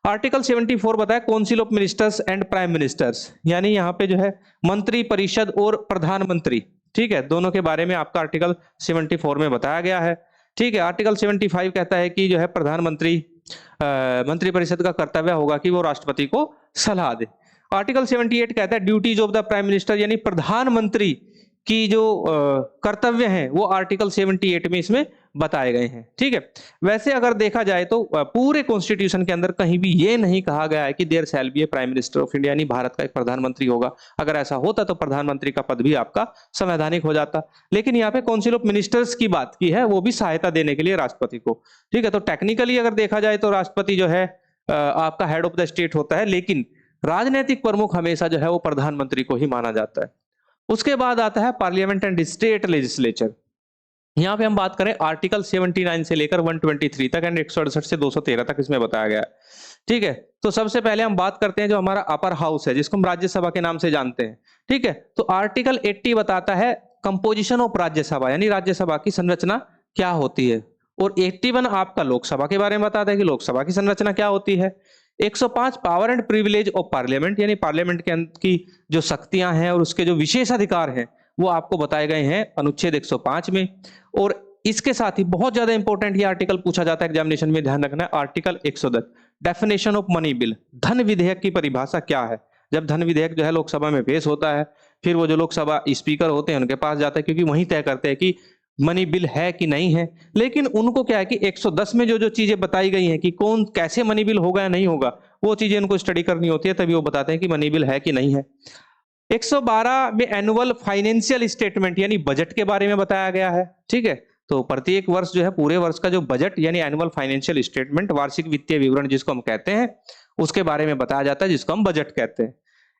आर्टिकल 74 बताया council of ministers and prime ministers, यानी यहाँ पे जो है मंत्री परिषद और प्रधानमंत्री, ठीक है, दोनों के बारे में आपका आर्टिकल 74 में बताया गया है। ठीक है, आर्टिकल 75 कहता है कि जो है प्रधानमंत्री मंत्री परिषद का कर्तव्य होगा कि वो राष्ट्रपति को सलाह दे। आर्टिकल 78 कहता है duties of the prime minister, यानी प्रधानमंत्री की जो कर्तव्य हैं वो आर्टिकल 78 में इसमें बताए गए हैं। ठीक है, वैसे अगर देखा जाए तो पूरे कॉन्स्टिट्यूशन के अंदर कहीं भी ये नहीं कहा गया है कि there shall be a prime minister of India, यानी भारत का एक प्रधानमंत्री होगा। अगर ऐसा होता तो प्रधानमंत्री का पद भी आपका संवैधानिक हो जाता, लेकिन यहाँ पे काउंसिल ऑफ मिनिस्टर्स की बात की है, वो भी सहायता देने के लिए राष्ट्रपति को। ठीक है, तो टेक्निकली अगर देखा जाए तो राष्ट्रपति जो है आपका हेड ऑफ द स्टेट होता है, लेकिन राजनीतिक प्रमुख हमेशा जो है वो प्रधानमंत्री को ही माना जाता है। उसके बाद आता है पार्लियामेंट एंड स्टेट लेजिस्लेचर। यहां पे हम बात करें आर्टिकल 79 से लेकर 123 तक एंड 168 से 213 तक इसमें बताया गया है। ठीक है, तो सबसे पहले हम बात करते हैं जो हमारा अपर हाउस है, जिसको हम राज्यसभा के नाम से जानते हैं। ठीक है, तो आर्टिकल 80 बताता है कंपोजिशन ऑफ राज्यसभा, यानी राज्यसभा की संरचना क्या होती है, और 81 आपका लोकसभा के बारे में बताता है कि लोकसभा की संरचना क्या होती है। 105 power and privilege of parliament, यानी पार्लियामेंट के की जो शक्तियां हैं और उसके जो विशेष अधिकार हैं वो आपको बताए गए हैं अनुच्छेद 105 में। और इसके साथ ही बहुत ज्यादा इंपॉर्टेंट ये आर्टिकल पूछा जाता है एग्जामिनेशन में, ध्यान रखना है, article 110 definition of money bill, धन विधेयक की परिभाषा क्या है। जब धन विधेयक जो है लोकसभा में पेश होता है, फिर वो जो लोकसभा स्पीकर होते हैं उनके पास जाता है, क्योंकि वही तय करते हैं कि मनी बिल है कि नहीं है। लेकिन उनको क्या है कि 110 में जो जो चीजें बताई गई हैं कि कौन कैसे मनी बिल होगा या नहीं होगा, वो चीजें उनको स्टडी करनी होती है, तभी वो बताते हैं कि मनी बिल है कि नहीं है। 112 में एनुअल फाइनेंशियल स्टेटमेंट यानी बजट के बारे में बताया गया है। ठीक है, तो प्रत्येक वर्ष जो है पूरे वर्ष का जो बजट यानी एनुअल फाइनेंशियल स्टेटमेंट, वार्षिक वित्तीय विवरण जिसको हम कहते हैं, उसके बारे में बताया जाता है, जिसको हम बजट कहते हैं।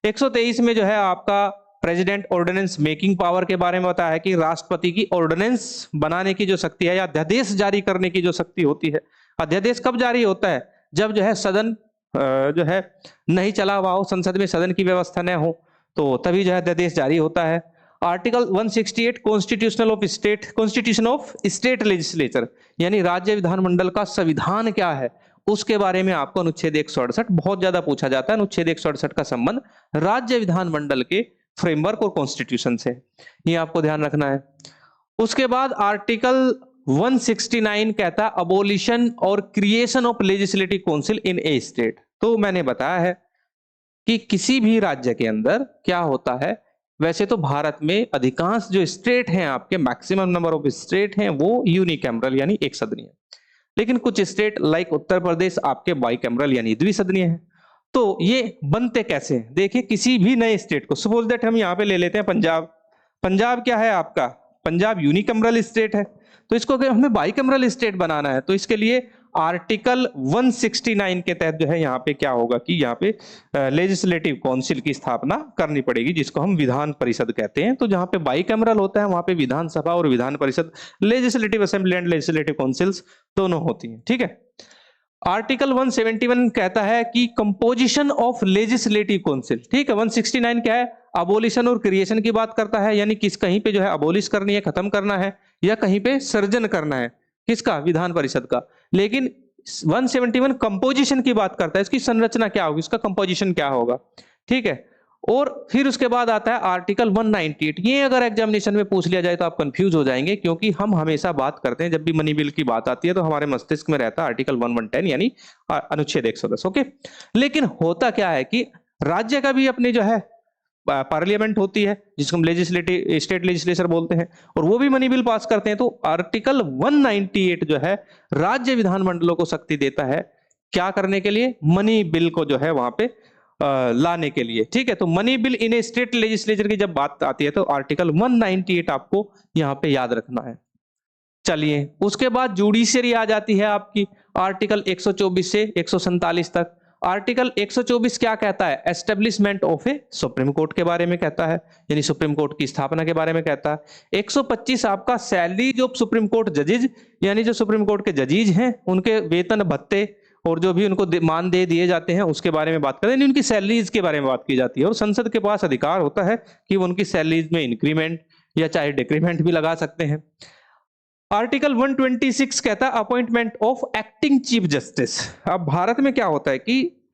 123 में जो है आपका प्रेसिडेंट ऑर्डिनेंस मेकिंग पावर के बारे में बताया है कि राष्ट्रपति की ऑर्डिनेंस बनाने की जो शक्ति है या अध्यादेश जारी करने की जो शक्ति होती है। अध्यादेश कब जारी होता है? जब जो है सदन जो है नहीं चला हुआ हो, संसद में सदन की व्यवस्था न हो, तो तभी जो है अध्यादेश जारी होता है। Article 168 constitution of state legislature, यानी राज्य विधानमंडल का संविधान क्या है, उसके बारे में आपको अनुच्छेद 168 बहुत ज्यादा पूछा जाता है। अनुच्छेद 168 का संबंध राज्य विधानमंडल के फ्रेमवर्क और कॉन्स्टिट्यूशन से, ये आपको ध्यान रखना है। उसके बाद आर्टिकल 169 कहता है अबोलिशन और creation of legislative council in A state. तो मैंने बताया है कि किसी भी राज्य के अंदर क्या होता है, वैसे तो भारत में अधिकांश जो स्टेट हैं, आपके मैक्सिमम नंबर ऑफ स्टेट हैं वो यूनिकैमरल यानी एक सदनीय, लेकिन कुछ स्टेट लाइक उत्तर प्रदेश आपके बाइकैमरल यानी द्विसदनीय है। तो ये बनते कैसे हैं? देखिए, किसी भी नए स्टेट को, सपोज दैट हम यहाँ पे ले लेते हैं पंजाब। पंजाब क्या है आपका? पंजाब यूनिकैमरल स्टेट है, तो इसको अगर हमें बाइकैमरल स्टेट बनाना है तो इसके लिए आर्टिकल 169 के तहत जो है यहाँ पे क्या होगा कि यहाँ पे लेजिस्लेटिव काउंसिल की स्थापना करनी पड़ेगी, जिसको हम विधान परिषद कहते हैं। तो जहाँ पे बाइकैमरल होता है वहां पे विधानसभा और Vidhan Parishad, legislative assembly and legislative councils दोनों होती हैं। ठीक है, आर्टिकल 171 कहता है कि कंपोजिशन ऑफ लेजिस्लेटिव काउंसिल। ठीक है, 169 क्या है? अबोलिशन और क्रिएशन की बात करता है, यानी किस कहीं पे जो है अबोलिश करनी है, खत्म करना है, या कहीं पे सर्जन करना है, किसका? विधान परिषद का। लेकिन 171 कंपोजिशन की बात करता है, इसकी संरचना क्या होगी, इसका कंपोजिशन क्या होगा। ठीक है, और फिर उसके बाद आता है आर्टिकल 198। ये अगर एग्जामिनेशन में पूछ लिया जाए तो आप कंफ्यूज हो जाएंगे, क्योंकि हम हमेशा बात करते हैं जब भी मनी बिल की बात आती है तो हमारे मस्तिष्क में रहता है आर्टिकल 110 यानी अनुच्छेद 110। ओके, लेकिन होता क्या है कि राज्य का भी अपने जो है पार्लियामेंट होती है, जिसको हम लेजिस्लेटिव स्टेट लेजिस्लेचर बोलते हैं, और वो भी मनी बिल पास करते हैं। तो आर्टिकल 198 जो है राज्य विधानमंडलों को शक्ति देता है क्या करने के लिए? मनी बिल को जो है वहां पे लाने के लिए। ठीक है, तो मनी बिल इन ए स्टेट लेजिस्लेचर की जब बात आती है तो आर्टिकल 198 आपको यहां पे याद रखना है। चलिए, उसके बाद जुडिशरी आ जाती है आपकी आर्टिकल 124 से 147 तक। आर्टिकल 124 क्या कहता है? Establishment of a supreme court के बारे में कहता है, यानी सुप्रीम कोर्ट की स्थापना के बारे में कहता है। 125 आपका सैलरीज ऑफ सुप्रीम कोर्ट जजेज, यानी जो सुप्रीम कोर्ट के जजेज हैं उनके वेतन भत्ते और जो भी उनको मानदेय दिए जाते हैं उसके बारे में बात करते हैं, उनकी सैलरीज के बारे में बात की जाती है। और संसद के पास अधिकार होता है कि वो उनकी सैलरीज में इंक्रीमेंट या चाहे डिक्रीमेंट भी लगा सकते हैं। आर्टिकल 126 कहता है appointment of acting chief justice. अब भारत में क्या होता है कि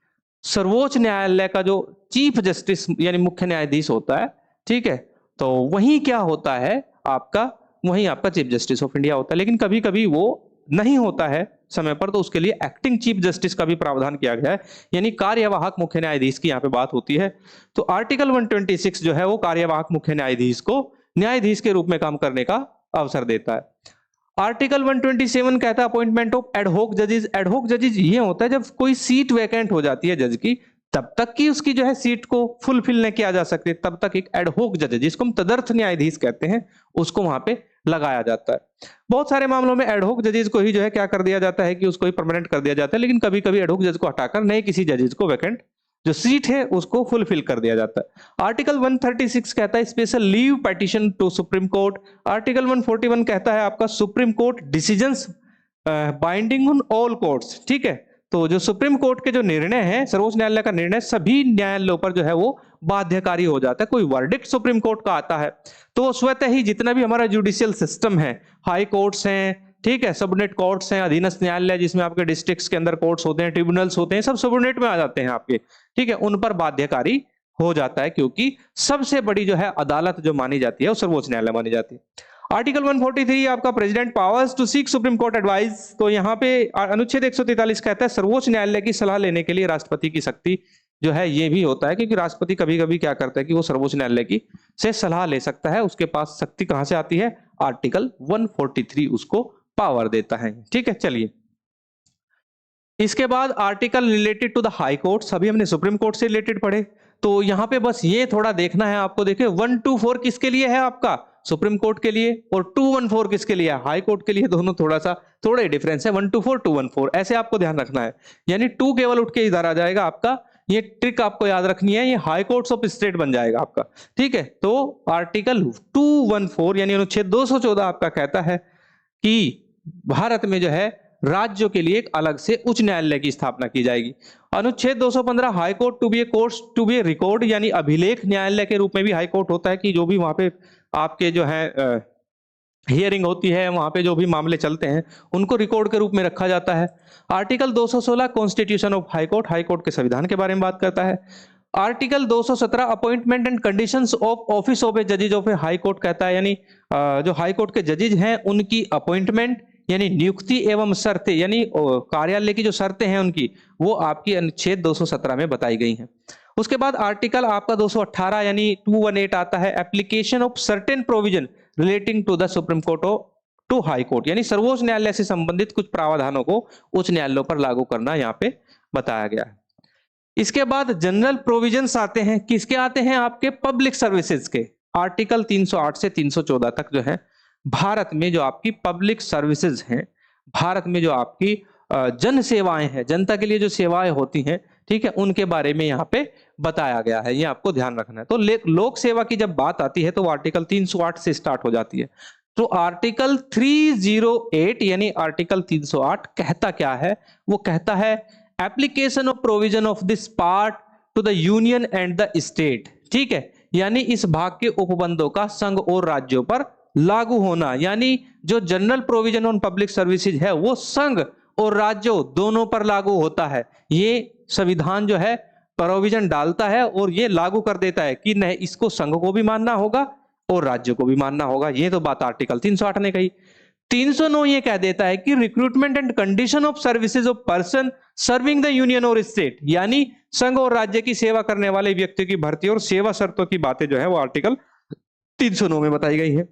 सर्वोच्च न्यायालय का जो चीफ जस्टिस यानी मुख्य न्यायाधीश होता है, ठीक है, तो वही क्या होता है आपका, वही आपका चीफ जस्टिस ऑफ इंडिया होता है। लेकिन कभी कभी वो नहीं होता है समय पर, तो उसके लिए एक्टिंग चीफ जस्टिस का भी प्रावधान किया गया है, यानी कार्यवाहक मुख्य न्यायाधीश की यहाँ पे बात होती है। तो आर्टिकल 126 जो है वो कार्यवाहक मुख्य न्यायाधीश को न्यायाधीश के रूप में काम करने का अवसर देता है। आर्टिकल 127 कहता है अपॉइंटमेंट ऑफ एडहोक जजेस। एडहोक जजेस ये होता है जब कोई सीट वैकेंट हो जाती है जज की, तब तक की उसकी जो है सीट को फुलफिल नहीं किया जा सकते, तब तक एक एडहोक जज जिसको हम तदर्थ न्यायाधीश कहते हैं उसको वहां पे लगाया जाता है। बहुत सारे मामलों में एडहोक जजेस को ही जो है क्या कर दिया जाता है कि उसको ही परमानेंट कर दिया जाता है, लेकिन कभी कभी एडहोक जज को हटाकर नए किसी जजेस को वैकेंट जो सीट है उसको फुलफिल कर दिया जाता है। आर्टिकल 136 कहता है special leave petition to supreme court. Article 141 कहता है आपका supreme court decisions binding on all courts, ठीक है, तो जो सुप्रीम कोर्ट के जो निर्णय है, सर्वोच्च न्यायालय का निर्णय सभी न्यायालयों पर जो है वो बाध्यकारी हो जाता है। कोई वर्डिक्ट सुप्रीम कोर्ट का आता है तो स्वतः ही जितना भी हमारा जुडिशियल सिस्टम है, हाई कोर्ट्स हैं, ठीक है, सबऑर्डिनेट कोर्ट्स हैं, अधीनस्थ न्यायालय जिसमें आपके डिस्ट्रिक्ट्स के अंदर कोर्ट्स होते हैं, ट्रिब्यूनल्स होते हैं, सब सबऑर्डिनेट में आ जाते हैं आपके, ठीक है, उन पर बाध्यकारी हो जाता है क्योंकि सबसे बड़ी जो है अदालत जो मानी जाती है वो सर्वोच्च न्यायालय मानी जाती है। आर्टिकल 143 आपका president powers to seek supreme court advice. तो यहाँ पे अनुच्छेद 143 कहता है सर्वोच्च न्यायालय की सलाह लेने के लिए राष्ट्रपति की शक्ति जो है ये भी होता है, क्योंकि राष्ट्रपति कभी कभी क्या करता है कि वो सर्वोच्च न्यायालय की से सलाह ले सकता है। उसके पास शक्ति कहां से आती है? आर्टिकल 143 उसको पावर देता है, ठीक है। चलिए, इसके बाद article related to the high court. अभी हमने सुप्रीम कोर्ट से रिलेटेड पढ़े, तो यहां पे बस ये थोड़ा देखना है आपको। देखिए 124 किसके लिए है? आपका सुप्रीम कोर्ट के लिए, और 214 किसके लिए है? हाई कोर्ट के लिए। दोनों थोड़ा डिफरेंस है, 124 214 ऐसे आपको ध्यान रखना है, यानी 2 केवल उठ के इधर आ जाएगा आपका। ये ट्रिक आपको याद रखनी है, ये हाई कोर्ट्स ऑफ स्टेट बन जाएगा आपका, ठीक है। तो आर्टिकल 214 यानी अनुच्छेद 214 आपका कहता है कि भारत में जो है राज्यों के लिए एक अलग से उच्च न्यायालय की स्थापना की जाएगी। अनुच्छेद 215 high court to be a court to be a record, यानी अभिलेख न्यायालय के रूप में भी हाई कोर्ट होता है कि जो भी वहां पे आपके जो है हियरिंग होती है, वहां पे जो भी मामले चलते हैं उनको रिकॉर्ड के रूप में रखा जाता है। Article 216 constitution of high court, high court के संविधान के बारे में बात करता है। Article 217 appointment and conditions of office of a जजेज ऑफ ए हाई कोर्ट कहता है, यानी जो हाई कोर्ट के जजेज हैं उनकी अपॉइंटमेंट यानी नियुक्ति एवं शर्तें, यानी कार्यालय की जो शर्तें हैं उनकी, वो आपकी अनुच्छेद 217 में बताई गई हैं। उसके बाद आर्टिकल आपका 218 यानी 218 आता है application of certain provision relating to the supreme court to high court, यानी सर्वोच्च न्यायालय से संबंधित कुछ प्रावधानों को उच्च न्यायालयों पर लागू करना यहाँ पे बताया गया है। इसके बाद जनरल प्रोविजंस आते हैं, किसके आते हैं? आपके पब्लिक सर्विसेज के। आर्टिकल 308 से 314 तक जो है भारत में जो आपकी पब्लिक सर्विसेज हैं, भारत में जो आपकी जन सेवाएं हैं, जनता के लिए जो सेवाएं होती हैं, ठीक है, उनके बारे में यहाँ पे बताया गया है, ये आपको ध्यान रखना है। तो लोक सेवा की जब बात आती है तो आर्टिकल 308 से स्टार्ट हो जाती है। तो आर्टिकल 308 यानी आर्टिकल 308 कहता क्या है? वो कहता है application of provision of this part two the union and the state, ठीक है, यानी इस भाग के उपबंधों का संघ और राज्यों पर लागू होना, यानी जो general provision on public services है वो संघ और राज्यों दोनों पर लागू होता है। ये संविधान जो है प्रोविजन डालता है और ये लागू कर देता है कि नहीं, इसको संघ को भी मानना होगा और राज्यों को भी मानना होगा। ये तो बात आर्टिकल 308 ने कही। 309 ये कह देता है कि recruitment and condition of services of person serving the union और स्टेट, यानी संघ और राज्य की सेवा करने वाले व्यक्तियों की भर्ती और सेवा शर्तों की बातें जो है वो आर्टिकल 309 में बताई गई है।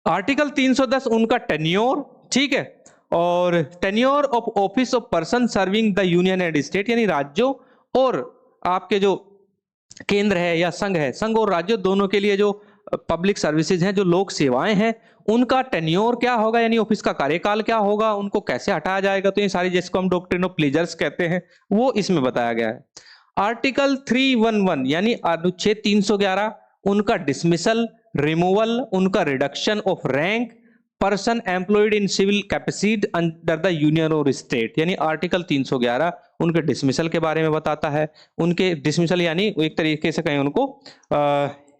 आर्टिकल 310 उनका टेन्योर, ठीक है, और tenure of office of person serving the union and state, यानी राज्यों और आपके जो केंद्र है या संघ है, संघ और राज्य दोनों के लिए जो पब्लिक सर्विसेज हैं, जो लोक सेवाएं हैं, उनका टेन्योर क्या होगा, यानी ऑफिस का कार्यकाल क्या होगा, उनको कैसे हटाया जाएगा, तो ये सारी जिसको हम डॉक्ट्रिन ऑफ प्लेजर्स कहते हैं वो इसमें बताया गया है। आर्टिकल 311 यानी अनुच्छेद 311, उनका डिसमिसल, रिमूवल, उनका reduction of rank, person employed in civil capacity under the union और स्टेट, यानी आर्टिकल 311 उनके डिसमिसल के बारे में बताता है। उनके डिसमिसल यानी एक तरीके से कहें उनको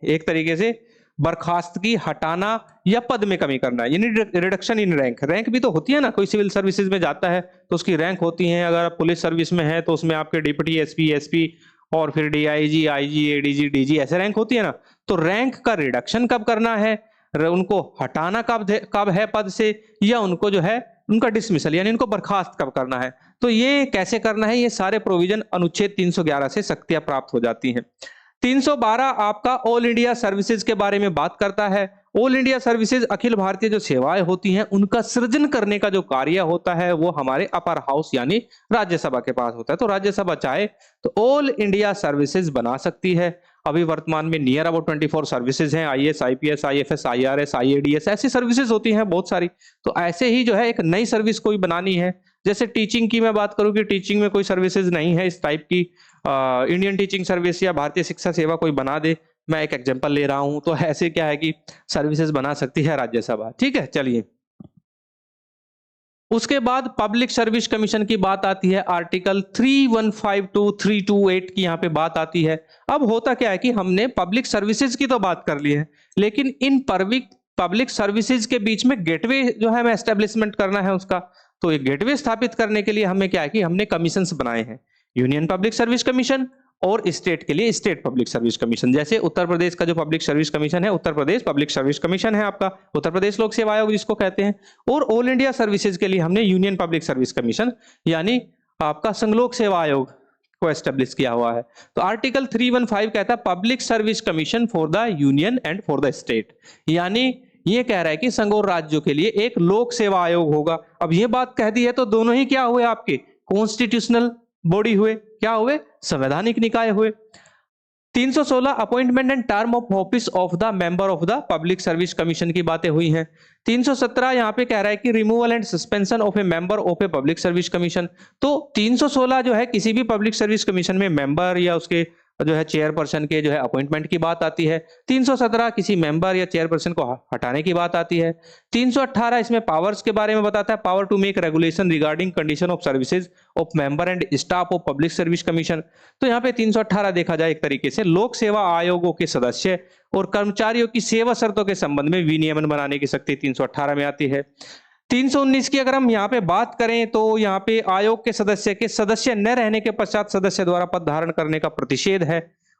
एक तरीके से बर्खास्तगी, हटाना या पद में कमी करना, यानी रिडक्शन इन रैंक। रैंक भी तो होती है ना, कोई सिविल सर्विसेज में जाता है तो उसकी रैंक होती है। अगर आप पुलिस सर्विस में है तो उसमें आपके डिप्टी एसपी, एसपी और फिर डीआईजी, आईजी, एडीजी, डीजी ऐसे रैंक होती है ना। तो रैंक का रिडक्शन कब करना है, उनको हटाना कब है पद से, या उनको जो है उनका डिसमिसल यानी उनको बर्खास्त कब करना है, तो ये कैसे करना है, ये सारे प्रोविजन अनुच्छेद 311 से शक्तियां प्राप्त हो जाती हैं। 312 आपका ऑल इंडिया सर्विसेज के बारे में बात करता है। All India services Akhil Bharatiya जो सेवाएं होती हैं उनका सृजन करने का जो कार्य होता है वो हमारे अपर हाउस यानी राज्यसभा के पास होता है। तो राज्यसभा चाहे तो ऑल इंडिया सर्विसेज बना सकती है। अभी वर्तमान में नियर अबाउट 24 सर्विसेज हैं, आईएएस, आईपीएस, आईएफएस, आईआरएस, आईएडीएस, ऐसी सर्विसेज होती हैं बहुत सारी। तो ऐसे ही जो है एक नई सर्विस कोई बनानी है, जैसे टीचिंग की मैं बात करूं कि टीचिंग में कोई सर्विसेज नहीं है इस टाइप की, इंडियन टीचिंग सर्विस या भारतीय शिक्षा सेवा कोई बना दे, मैं एक एग्जांपल ले रहा हूं, तो ऐसे क्या है कि सर्विसेज बना सकती है राज्यसभा। ठीक है, चलिए उसके बाद पब्लिक सर्विस कमीशन की बात आती है। आर्टिकल 315 टू 328 की यहाँ पे बात आती है। अब होता क्या है कि हमने पब्लिक सर्विसेज की तो बात कर ली है, लेकिन इन पब्लिक सर्विसेज के बीच में गेटवे जो है हमें एस्टेब्लिशमेंट करना है उसका। तो ये गेटवे स्थापित करने के लिए हमें क्या है कि हमने कमीशंस बनाए हैं, यूनियन पब्लिक सर्विस कमीशन और स्टेट के लिए स्टेट पब्लिक सर्विस कमीशन। जैसे उत्तर प्रदेश का जो पब्लिक सर्विस कमीशन है, Uttar Pradesh public service commission है आपका, उत्तर प्रदेश लोक सेवा आयोग जिसको कहते हैं। और ऑल इंडिया सर्विसेज के लिए हमने यूनियन पब्लिक सर्विस कमीशन यानी आपका संघ लोक सेवा आयोग को एस्टेब्लिश किया हुआ है। तो आर्टिकल 315 कहता है public service commission for the union and for the state, यानी ये कह रहा है कि संघ और राज्यों के लिए एक लोक सेवा आयोग होगा। अब ये बात कह दी है तो दोनों ही क्या हुए आपके कॉन्स्टिट्यूशनल बॉडी हुए, क्या हुए, संवैधानिक निकाय हुए। 316 appointment and term of office of the member of the public service commission की बातें हुई हैं। 317 यहां पे कह रहा है कि removal and suspension of A member of a public service commission. तो 316 जो है किसी भी पब्लिक सर्विस कमीशन में मेंबर या उसके जो है चेयरपर्सन के जो है अपॉइंटमेंट की बात आती है। 317 किसी मेंबर या चेयरपर्सन को हटाने की बात आती है। 318 इसमें पावर्स के बारे में बताता है, power to make regulation regarding condition of services of member and staff of public service commission. तो यहाँ पे 318 देखा जाए एक तरीके से लोक सेवा आयोगों के सदस्य और कर्मचारियों की सेवा शर्तों के संबंध में विनियमन बनाने की शक्ति 318 में आती है। 319 की अगर हम यहाँ पे बात करें तो यहाँ पे आयोग के सदस्य न रहने के पश्चात सदस्य द्वारा पद धारण करने का प्रतिषेध है।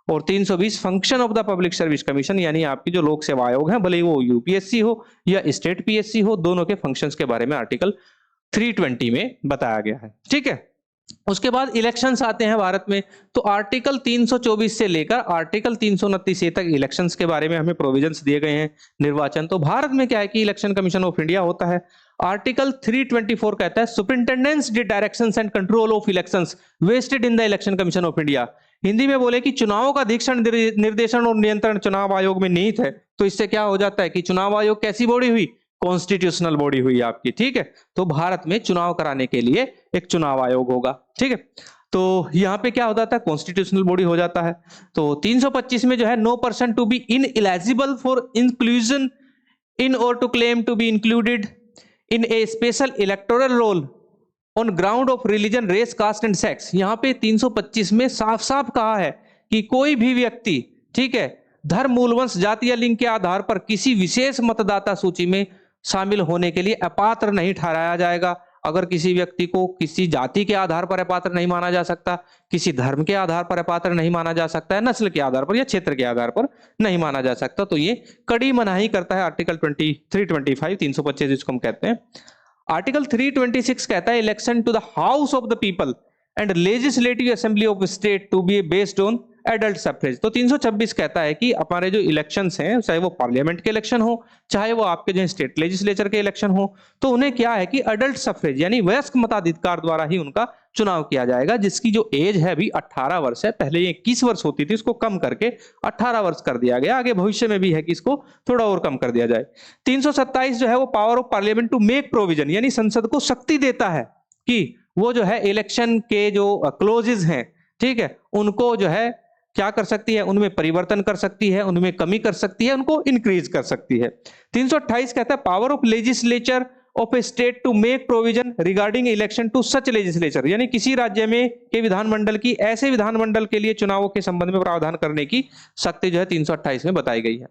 और 320 function of the public service commission, यानी आपकी जो लोक सेवा आयोग है, भले वो यूपीएससी हो या स्टेट पीएससी हो, दोनों के फंक्शंस के बारे में आर्टिकल 320 में बताया गया है। ठीक है, उसके बाद इलेक्शंस आते हैं भारत में। तो आर्टिकल 324 से लेकर आर्टिकल 329 तक इलेक्शंस के बारे में हमें प्रोविजंस दिए गए हैं। निर्वाचन तो भारत में क्या है कि इलेक्शन कमीशन ऑफ इंडिया होता है। आर्टिकल 324 कहता है superintendence the directions and control of elections vested in the election commission of India. Hindi में बोले कि चुनावों का अधीक्षण, निर्देशन और नियंत्रण चुनाव आयोग में निहित है। तो इससे क्या हो जाता है कि चुनाव आयोग कैसी बॉडी हुई, कॉन्स्टिट्यूशनल बॉडी हुई आपकी। ठीक है, तो भारत में चुनाव कराने के लिए एक चुनाव आयोग होगा। ठीक है, तो यहाँ पे क्या हो जाता है, कॉन्स्टिट्यूशनल बॉडी हो जाता है। तो 325 में जो है no person to be ineligible for inclusion in or to claim to be included in a special electoral roll on ground of religion, race, caste and sex. यहाँ पे 325 में साफ साफ कहा है कि कोई भी व्यक्ति, ठीक है, धर्म, मूलवंश, जाति या लिंग के आधार पर किसी विशेष मतदाता सूची में शामिल होने के लिए अपात्र नहीं ठहराया जाएगा। अगर किसी व्यक्ति को किसी जाति के आधार पर अपात्र नहीं माना जा सकता, किसी धर्म के आधार पर अपात्र नहीं माना जा सकता है, नस्ल के आधार पर या क्षेत्र के आधार पर नहीं माना जा सकता, तो ये कड़ी मनाही करता है आर्टिकल 325 325 जिसको हम कहते हैं। आर्टिकल 326 कहता है election to the house of the people and legislative assembly of state to be based on adult suffrage. तो 326 कहता है कि हमारे जो इलेक्शंस हैं, चाहे वो पार्लियामेंट के इलेक्शन हो, चाहे वो आपके जो स्टेट लेजिस्लेचर के इलेक्शन हो, तो उन्हें क्या है कि एडल्ट सफ्रेज यानी वयस्क मताधिकार द्वारा ही उनका चुनाव किया जाएगा, जिसकी जो एज है अभी 18 वर्ष है। पहले ये 21 वर्ष होती थी, उसको कम करके 18 वर्ष कर दिया गया। आगे भविष्य में भी है कि इसको थोड़ा और कम कर दिया जाए। 327 जो है वो power of parliament to make provision यानी संसद को शक्ति देता है कि वो जो है इलेक्शन के जो क्लोजेज हैं, ठीक है, उनको जो है क्या कर सकती है, उनमें परिवर्तन कर सकती है, उनमें कमी कर सकती है, उनको इंक्रीज कर सकती है। 328 कहता है power of legislature of a state to make provision regarding election to such legislature यानी किसी राज्य में के विधानमंडल की ऐसे विधानमंडल के लिए चुनावों के संबंध में प्रावधान करने की शक्ति जो है 328 में बताई गई है।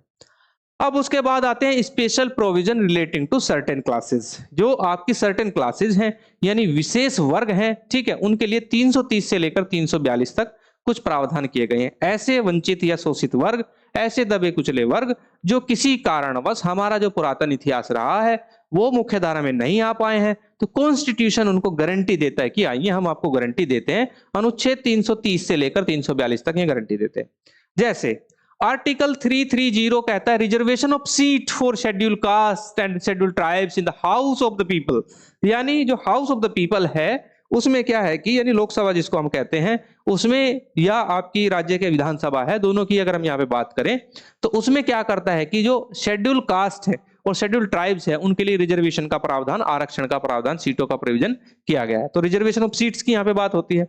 अब उसके बाद आते हैं special provision relating to certain classes. जो आपकी सर्टेन क्लासेस हैं यानी विशेष वर्ग हैं, ठीक है, उनके लिए 330 से लेकर 342 तक कुछ प्रावधान किए गए हैं। ऐसे वंचित या शोषित वर्ग, ऐसे दबे कुचले वर्ग जो किसी कारणवश हमारा जो पुरातन इतिहास रहा है वो मुख्य धारा में नहीं आ पाए हैं, तो कॉन्स्टिट्यूशन उनको गारंटी देता है कि आइए हम आपको गारंटी देते हैं। अनुच्छेद 330 से लेकर 342 तक ये गारंटी देते हैं। जैसे आर्टिकल 330 कहता है reservation of seat for schedule caste and schedule tribes in the house of the people यानी जो हाउस ऑफ द पीपल है उसमें क्या है कि यानी लोकसभा जिसको हम कहते हैं उसमें, या आपकी राज्य के विधानसभा है, दोनों की अगर हम यहाँ पे बात करें तो उसमें क्या करता है कि जो शेड्यूल कास्ट है और शेड्यूल ट्राइब्स है उनके लिए रिजर्वेशन का प्रावधान, आरक्षण का प्रावधान, सीटों का प्रोविजन किया गया है। तो रिजर्वेशन ऑफ सीट्स की यहाँ पे बात होती है।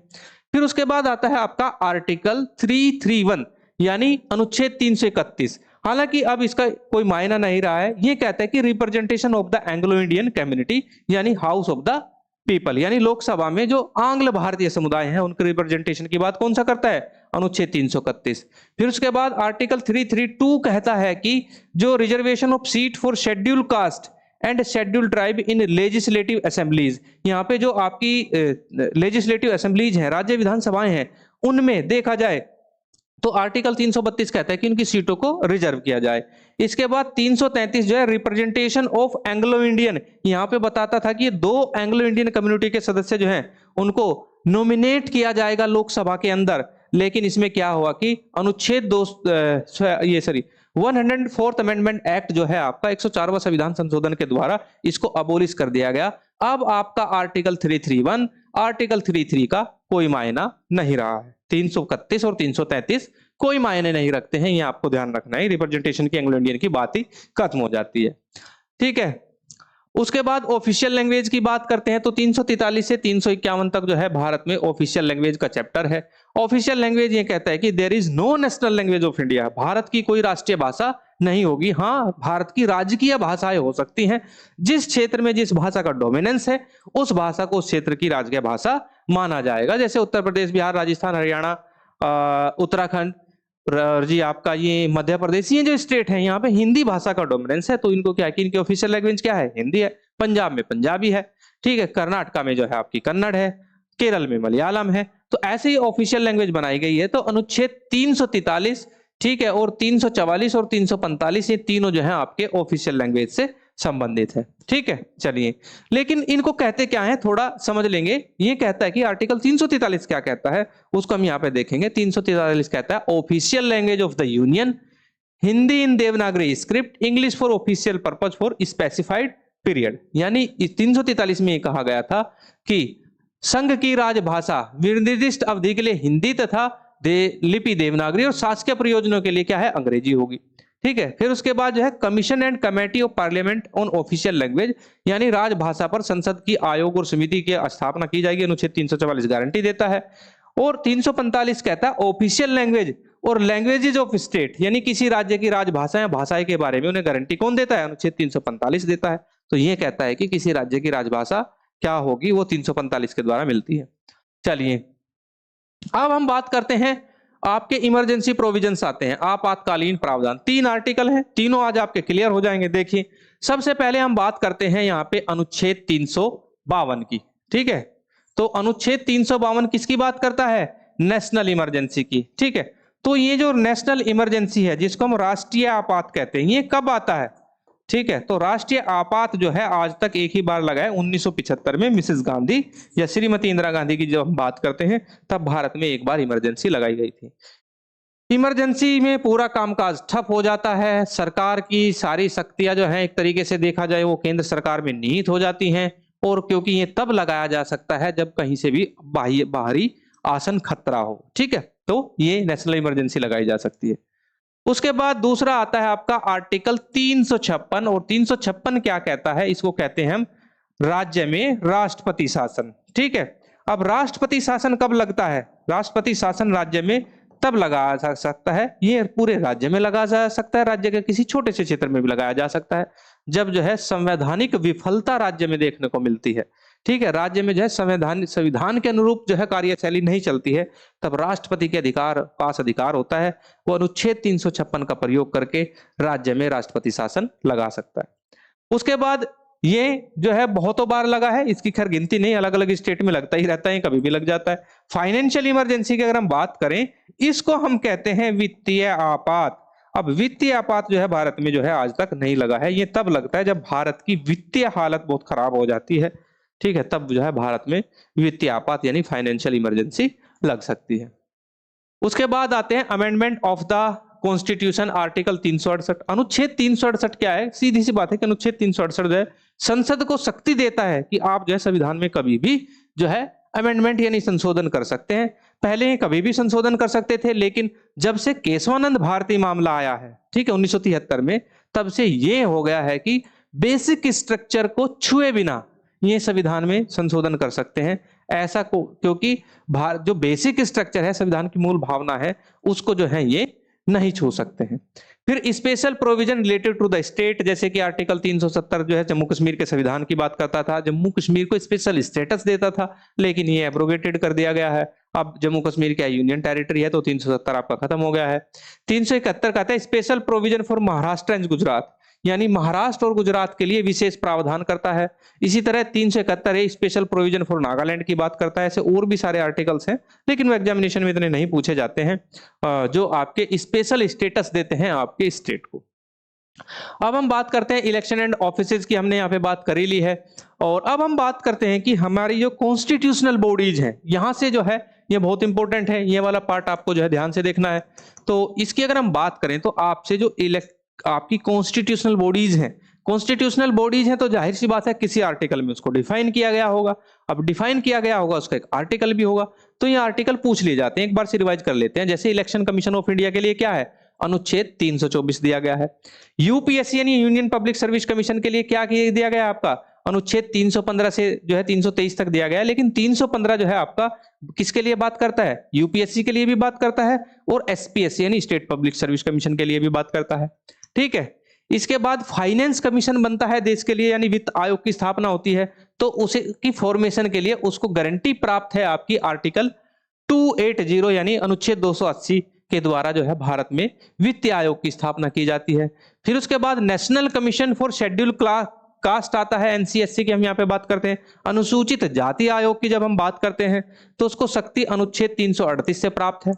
फिर उसके बाद आता है आपका आर्टिकल 331 यानी अनुच्छेद 331। हालांकि अब इसका कोई मायना नहीं रहा है। ये कहता है कि representation of the Anglo Indian community यानी हाउस ऑफ द पीपल यानी लोकसभा में जो आंग्ल भारतीय समुदाय हैं उनके रिप्रेजेंटेशन की बात कौन सा करता है, अनुच्छेद 331। फिर उसके बाद आर्टिकल 332 कहता है कि जो reservation of seat for schedule caste and schedule tribe in legislative assemblies, यहाँ पे जो आपकी लेजिस्लेटिव असेंबलीज हैं, राज्य विधानसभाएं हैं, उनमें देखा जाए तो आर्टिकल 332 कहता है कि उनकी सीटों को रिजर्व किया जाए। इसके बाद 333 जो है रिप्रेजेंटेशन ऑफ एंग्लो इंडियन, यहाँ पे बताता था कि ये 2 एंग्लो इंडियन कम्युनिटी के सदस्य जो हैं उनको नॉमिनेट किया जाएगा लोकसभा के अंदर। लेकिन इसमें क्या हुआ कि अनुच्छेद 104th अमेंडमेंट एक्ट जो है आपका 104वां संविधान संशोधन के द्वारा इसको अबोलिश कर दिया गया। अब आपका आर्टिकल 331, आर्टिकल 33 का कोई मायना नहीं रहा है। 331 और 333 कोई मायने नहीं रखते हैं, ये आपको ध्यान रखना है। रिप्रेजेंटेशन की एंग्लो इंडियन की बात ही खत्म हो जाती है, ठीक है। उसके बाद ऑफिशियल लैंग्वेज की बात करते हैं तो 343 से 351 तक जो है भारत में ऑफिशियल लैंग्वेज का चैप्टर है। ऑफिशियल लैंग्वेज ये कहता है कि there is no national language of India, Bharat की कोई राष्ट्रीय भाषा नहीं होगी। हाँ, भारत की राजकीय भाषाएं हो सकती हैं। जिस क्षेत्र में जिस भाषा का डोमिनेंस है उस भाषा को उस क्षेत्र की राजकीय भाषा माना जाएगा। जैसे उत्तर प्रदेश, बिहार, राजस्थान, हरियाणा, उत्तराखंड जी, आपका ये मध्य प्रदेश, ये जो स्टेट है यहाँ पे हिंदी भाषा का डोमिनेंस है, तो इनको क्या है कि इनकी ऑफिशियल लैंग्वेज क्या है, हिंदी है। पंजाब में पंजाबी है, ठीक है। कर्नाटका में जो है आपकी कन्नड़ है, केरल में मलयालम है। तो ऐसे ही ऑफिशियल लैंग्वेज बनाई गई है। तो अनुच्छेद 343, ठीक है, और 344 और 345 ये तीनों जो है आपके ऑफिशियल लैंग्वेज से संबंधित है, ठीक है। चलिए, लेकिन इनको कहते क्या है थोड़ा समझ लेंगे। ये कहता है कि आर्टिकल 343 क्या कहता है उसको हम यहाँ पे देखेंगे। 343 कहता है official language of the union Hindi in Devanagari script, English for official purpose for specified period. यानी 343 में ये कहा गया था कि संघ की राजभाषा निर्दिष्ट अवधि के लिए हिंदी तथा लिपि देवनागरी और शासकीय प्रयोजनों के लिए क्या है, अंग्रेजी होगी, ठीक है। फिर उसके बाद जो है commission and committee of parliament on official language यानी राजभाषा पर संसद की आयोग और समिति की स्थापना की जाएगी। अनुच्छेद 344 गारंटी देता है। और 345 कहता है ऑफिशियल लैंग्वेज और लैंग्वेजेज ऑफ स्टेट यानी किसी राज्य की राजभाषा या भाषाएं के बारे में उन्हें गारंटी कौन देता है, अनुच्छेद 345 देता है। तो ये कहता है कि किसी राज्य की राजभाषा क्या होगी वो 345 के द्वारा मिलती है। चलिए, अब हम बात करते हैं आपके इमरजेंसी प्रोविजंस आते हैं, आपातकालीन प्रावधान। 3 आर्टिकल हैं, तीनों आज आपके क्लियर हो जाएंगे। देखिए, सबसे पहले हम बात करते हैं यहाँ पे अनुच्छेद 352 की, ठीक है। तो अनुच्छेद 352 किसकी बात करता है, नेशनल इमरजेंसी की, ठीक है। तो ये जो नेशनल इमरजेंसी है जिसको हम राष्ट्रीय आपात कहते हैं, ये कब आता है, ठीक है। तो राष्ट्रीय आपात जो है आज तक एक ही बार लगा है, 1975 में मिसेस गांधी या श्रीमती इंदिरा गांधी की जब हम बात करते हैं तब भारत में एक बार इमरजेंसी लगाई गई थी। इमरजेंसी में पूरा कामकाज ठप हो जाता है, सरकार की सारी शक्तियां जो हैं एक तरीके से देखा जाए वो केंद्र सरकार में निहित हो जाती हैं, और क्योंकि ये तब लगाया जा सकता है जब कहीं से भी बाह्य बाहरी आसन खतरा हो, ठीक है, तो ये नेशनल इमरजेंसी लगाई जा सकती है। उसके बाद दूसरा आता है आपका आर्टिकल 356, और 356 क्या कहता है, इसको कहते हैं हम राज्य में राष्ट्रपति शासन, ठीक है। अब राष्ट्रपति शासन कब लगता है, राष्ट्रपति शासन राज्य में तब लगाया जा सकता है, ये पूरे राज्य में लगाया जा सकता है, राज्य के किसी छोटे से क्षेत्र में भी लगाया जा सकता है, जब जो है संवैधानिक विफलता राज्य में देखने को मिलती है, ठीक है, राज्य में जो है संविधान के अनुरूप जो है कार्यशैली नहीं चलती है, तब राष्ट्रपति के पास अधिकार होता है, वो अनुच्छेद 356 का प्रयोग करके राज्य में राष्ट्रपति शासन लगा सकता है। उसके बाद ये जो है बहुतों बार लगा है, इसकी खैर गिनती नहीं, अलग अलग स्टेट में लगता ही रहता है, कभी भी लग जाता है। फाइनेंशियल इमरजेंसी की अगर हम बात करें, इसको हम कहते हैं वित्तीय आपात। अब वित्तीय आपात जो है भारत में जो है आज तक नहीं लगा है, ये तब लगता है जब भारत की वित्तीय हालत बहुत खराब हो जाती है, ठीक है, तब जो है भारत में वित्तीय आपात यानी फाइनेंशियल इमरजेंसी लग सकती है। उसके बाद आते हैं amendment of the constitution, article 368। अनुच्छेद 368 क्या है, सीधी सी बात है कि अनुच्छेद 368 जो है संसद को शक्ति देता है कि आप जो है संविधान में कभी भी जो है अमेंडमेंट यानी संशोधन कर सकते हैं। पहले कभी भी संशोधन कर सकते थे, लेकिन जब से केशवानंद भारती मामला आया है, ठीक है, 1973 में, तब से ये हो गया है कि बेसिक स्ट्रक्चर को छुए बिना ये संविधान में संशोधन कर सकते हैं। ऐसा को क्योंकि जो बेसिक स्ट्रक्चर है, संविधान की मूल भावना है, उसको जो है ये नहीं छू सकते हैं। फिर special provision related to the state, जैसे कि आर्टिकल 370 जो है जम्मू कश्मीर के संविधान की बात करता था, जम्मू कश्मीर को स्पेशल स्टेटस देता था, लेकिन ये एब्रोगेटेड कर दिया गया है। अब जम्मू कश्मीर क्या यूनियन टेरिटरी है, तो 370 आपका खत्म हो गया है। 371 कहता है special provision for Maharashtra and Gujarat, यानी महाराष्ट्र और गुजरात के लिए विशेष प्रावधान करता है। इसी तरह 371 स्पेशल प्रोविजन फॉर नागालैंड की बात करता है। ऐसे और भी सारे आर्टिकल्स हैं, लेकिन वो एग्जामिनेशन में इतने नहीं पूछे जाते हैं, जो आपके स्पेशल स्टेटस देते हैं आपके स्टेट को। अब हम बात करते हैं इलेक्शन एंड ऑफिसेज की, हमने यहाँ पे बात कर ही ली है। और अब हम बात करते हैं कि हमारी जो कॉन्स्टिट्यूशनल बॉडीज हैं, यहाँ से जो है ये बहुत इंपॉर्टेंट है, ये वाला पार्ट आपको जो है ध्यान से देखना है। तो इसकी अगर हम बात करें तो आपसे जो आपकी कॉन्स्टिट्यूशनल बॉडीज हैं, कॉन्स्टिट्यूशनल बॉडीज हैं, तो जाहिर सी बात है किसी आर्टिकल में उसको डिफाइन किया गया होगा। अब डिफाइन किया गया होगा, उसका एक आर्टिकल भी होगा, तो ये आर्टिकल पूछ लिए जाते हैं। एक बार से रिवाइज कर लेते हैं। जैसे इलेक्शन कमीशन ऑफ इंडिया के लिए क्या है, अनुच्छेद 324 दिया गया है। यूपीएससी यानी यूनियन पब्लिक सर्विस कमीशन के लिए क्या दिया गया है आपका, अनुच्छेद 315 से जो है 323 तक दिया गया है। लेकिन 315 जो है आपका किसके लिए बात करता है, यूपीएससी के लिए भी बात करता है, और एसपीएससी यानी स्टेट पब्लिक सर्विस कमीशन के लिए भी बात करता है, ठीक है। इसके बाद फाइनेंस कमीशन बनता है देश के लिए, यानी वित्त आयोग की स्थापना होती है, तो उसे की फॉर्मेशन के लिए उसको गारंटी प्राप्त है आपकी आर्टिकल 280 यानी अनुच्छेद 280 के द्वारा जो है भारत में वित्तीय आयोग की स्थापना की जाती है। फिर उसके बाद national commission for schedule caste आता है, एनसीएससी की हम यहाँ पे बात करते हैं। अनुसूचित जाति आयोग की जब हम बात करते हैं तो उसको शक्ति अनुच्छेद 338 से प्राप्त है।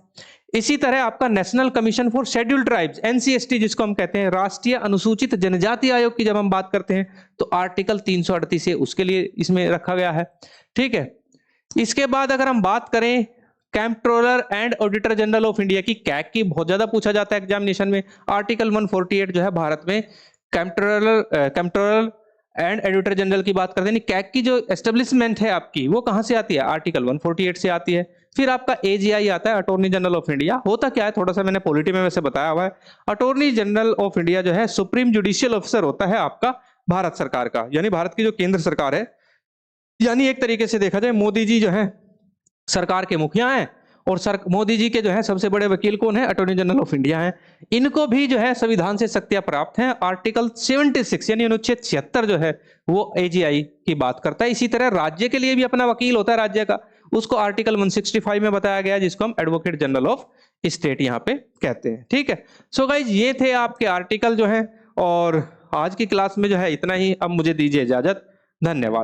इसी तरह आपका national commission for scheduled tribes, ancestry जिसको हम कहते हैं, राष्ट्रीय अनुसूचित जनजाति आयोग की जब हम बात करते हैं तो आर्टिकल 338 से उसके लिए इसमें रखा गया है, ठीक है। इसके बाद अगर हम बात करें controller and auditor general of India की, कैग की बहुत ज्यादा पूछा जाता है एग्जामिनेशन में। आर्टिकल 148 जो है भारत में कंट्रोलर एंड ऑडिटर जनरल की बात करते हैं। कैग की जो एस्टेब्लिशमेंट है आपकी वो कहां से आती है, आर्टिकल 148 से आती है। फिर आपका एजीआई आता है, अटॉर्नी जनरल ऑफ इंडिया। होता क्या है, थोड़ा सा मैंने पॉलिटी में वैसे बताया हुआ है। अटॉर्नी जनरल ऑफ इंडिया जो है सुप्रीम जुडिशियल ऑफिसर होता है आपका भारत सरकार का, यानी भारत की जो केंद्र सरकार है, यानी एक तरीके से देखा जाए मोदी जी जो है सरकार के मुखिया हैं, और मोदी जी के जो है सबसे बड़े वकील कौन है, अटॉर्नी जनरल ऑफ इंडिया हैं। इनको भी जो है संविधान से शक्तियां प्राप्त हैं। आर्टिकल 76 यानी अनुच्छेद 76 जो है वो एजीआई की बात करता है। इसी तरह राज्य के लिए भी अपना वकील होता है राज्य का, उसको आर्टिकल 165 में बताया गया है, जिसको हम एडवोकेट जनरल ऑफ स्टेट यहाँ पे कहते हैं, ठीक है। सो गाइज ये थे आपके आर्टिकल जो है, और आज की क्लास में जो है इतना ही। अब मुझे दीजिए इजाजत, धन्यवाद।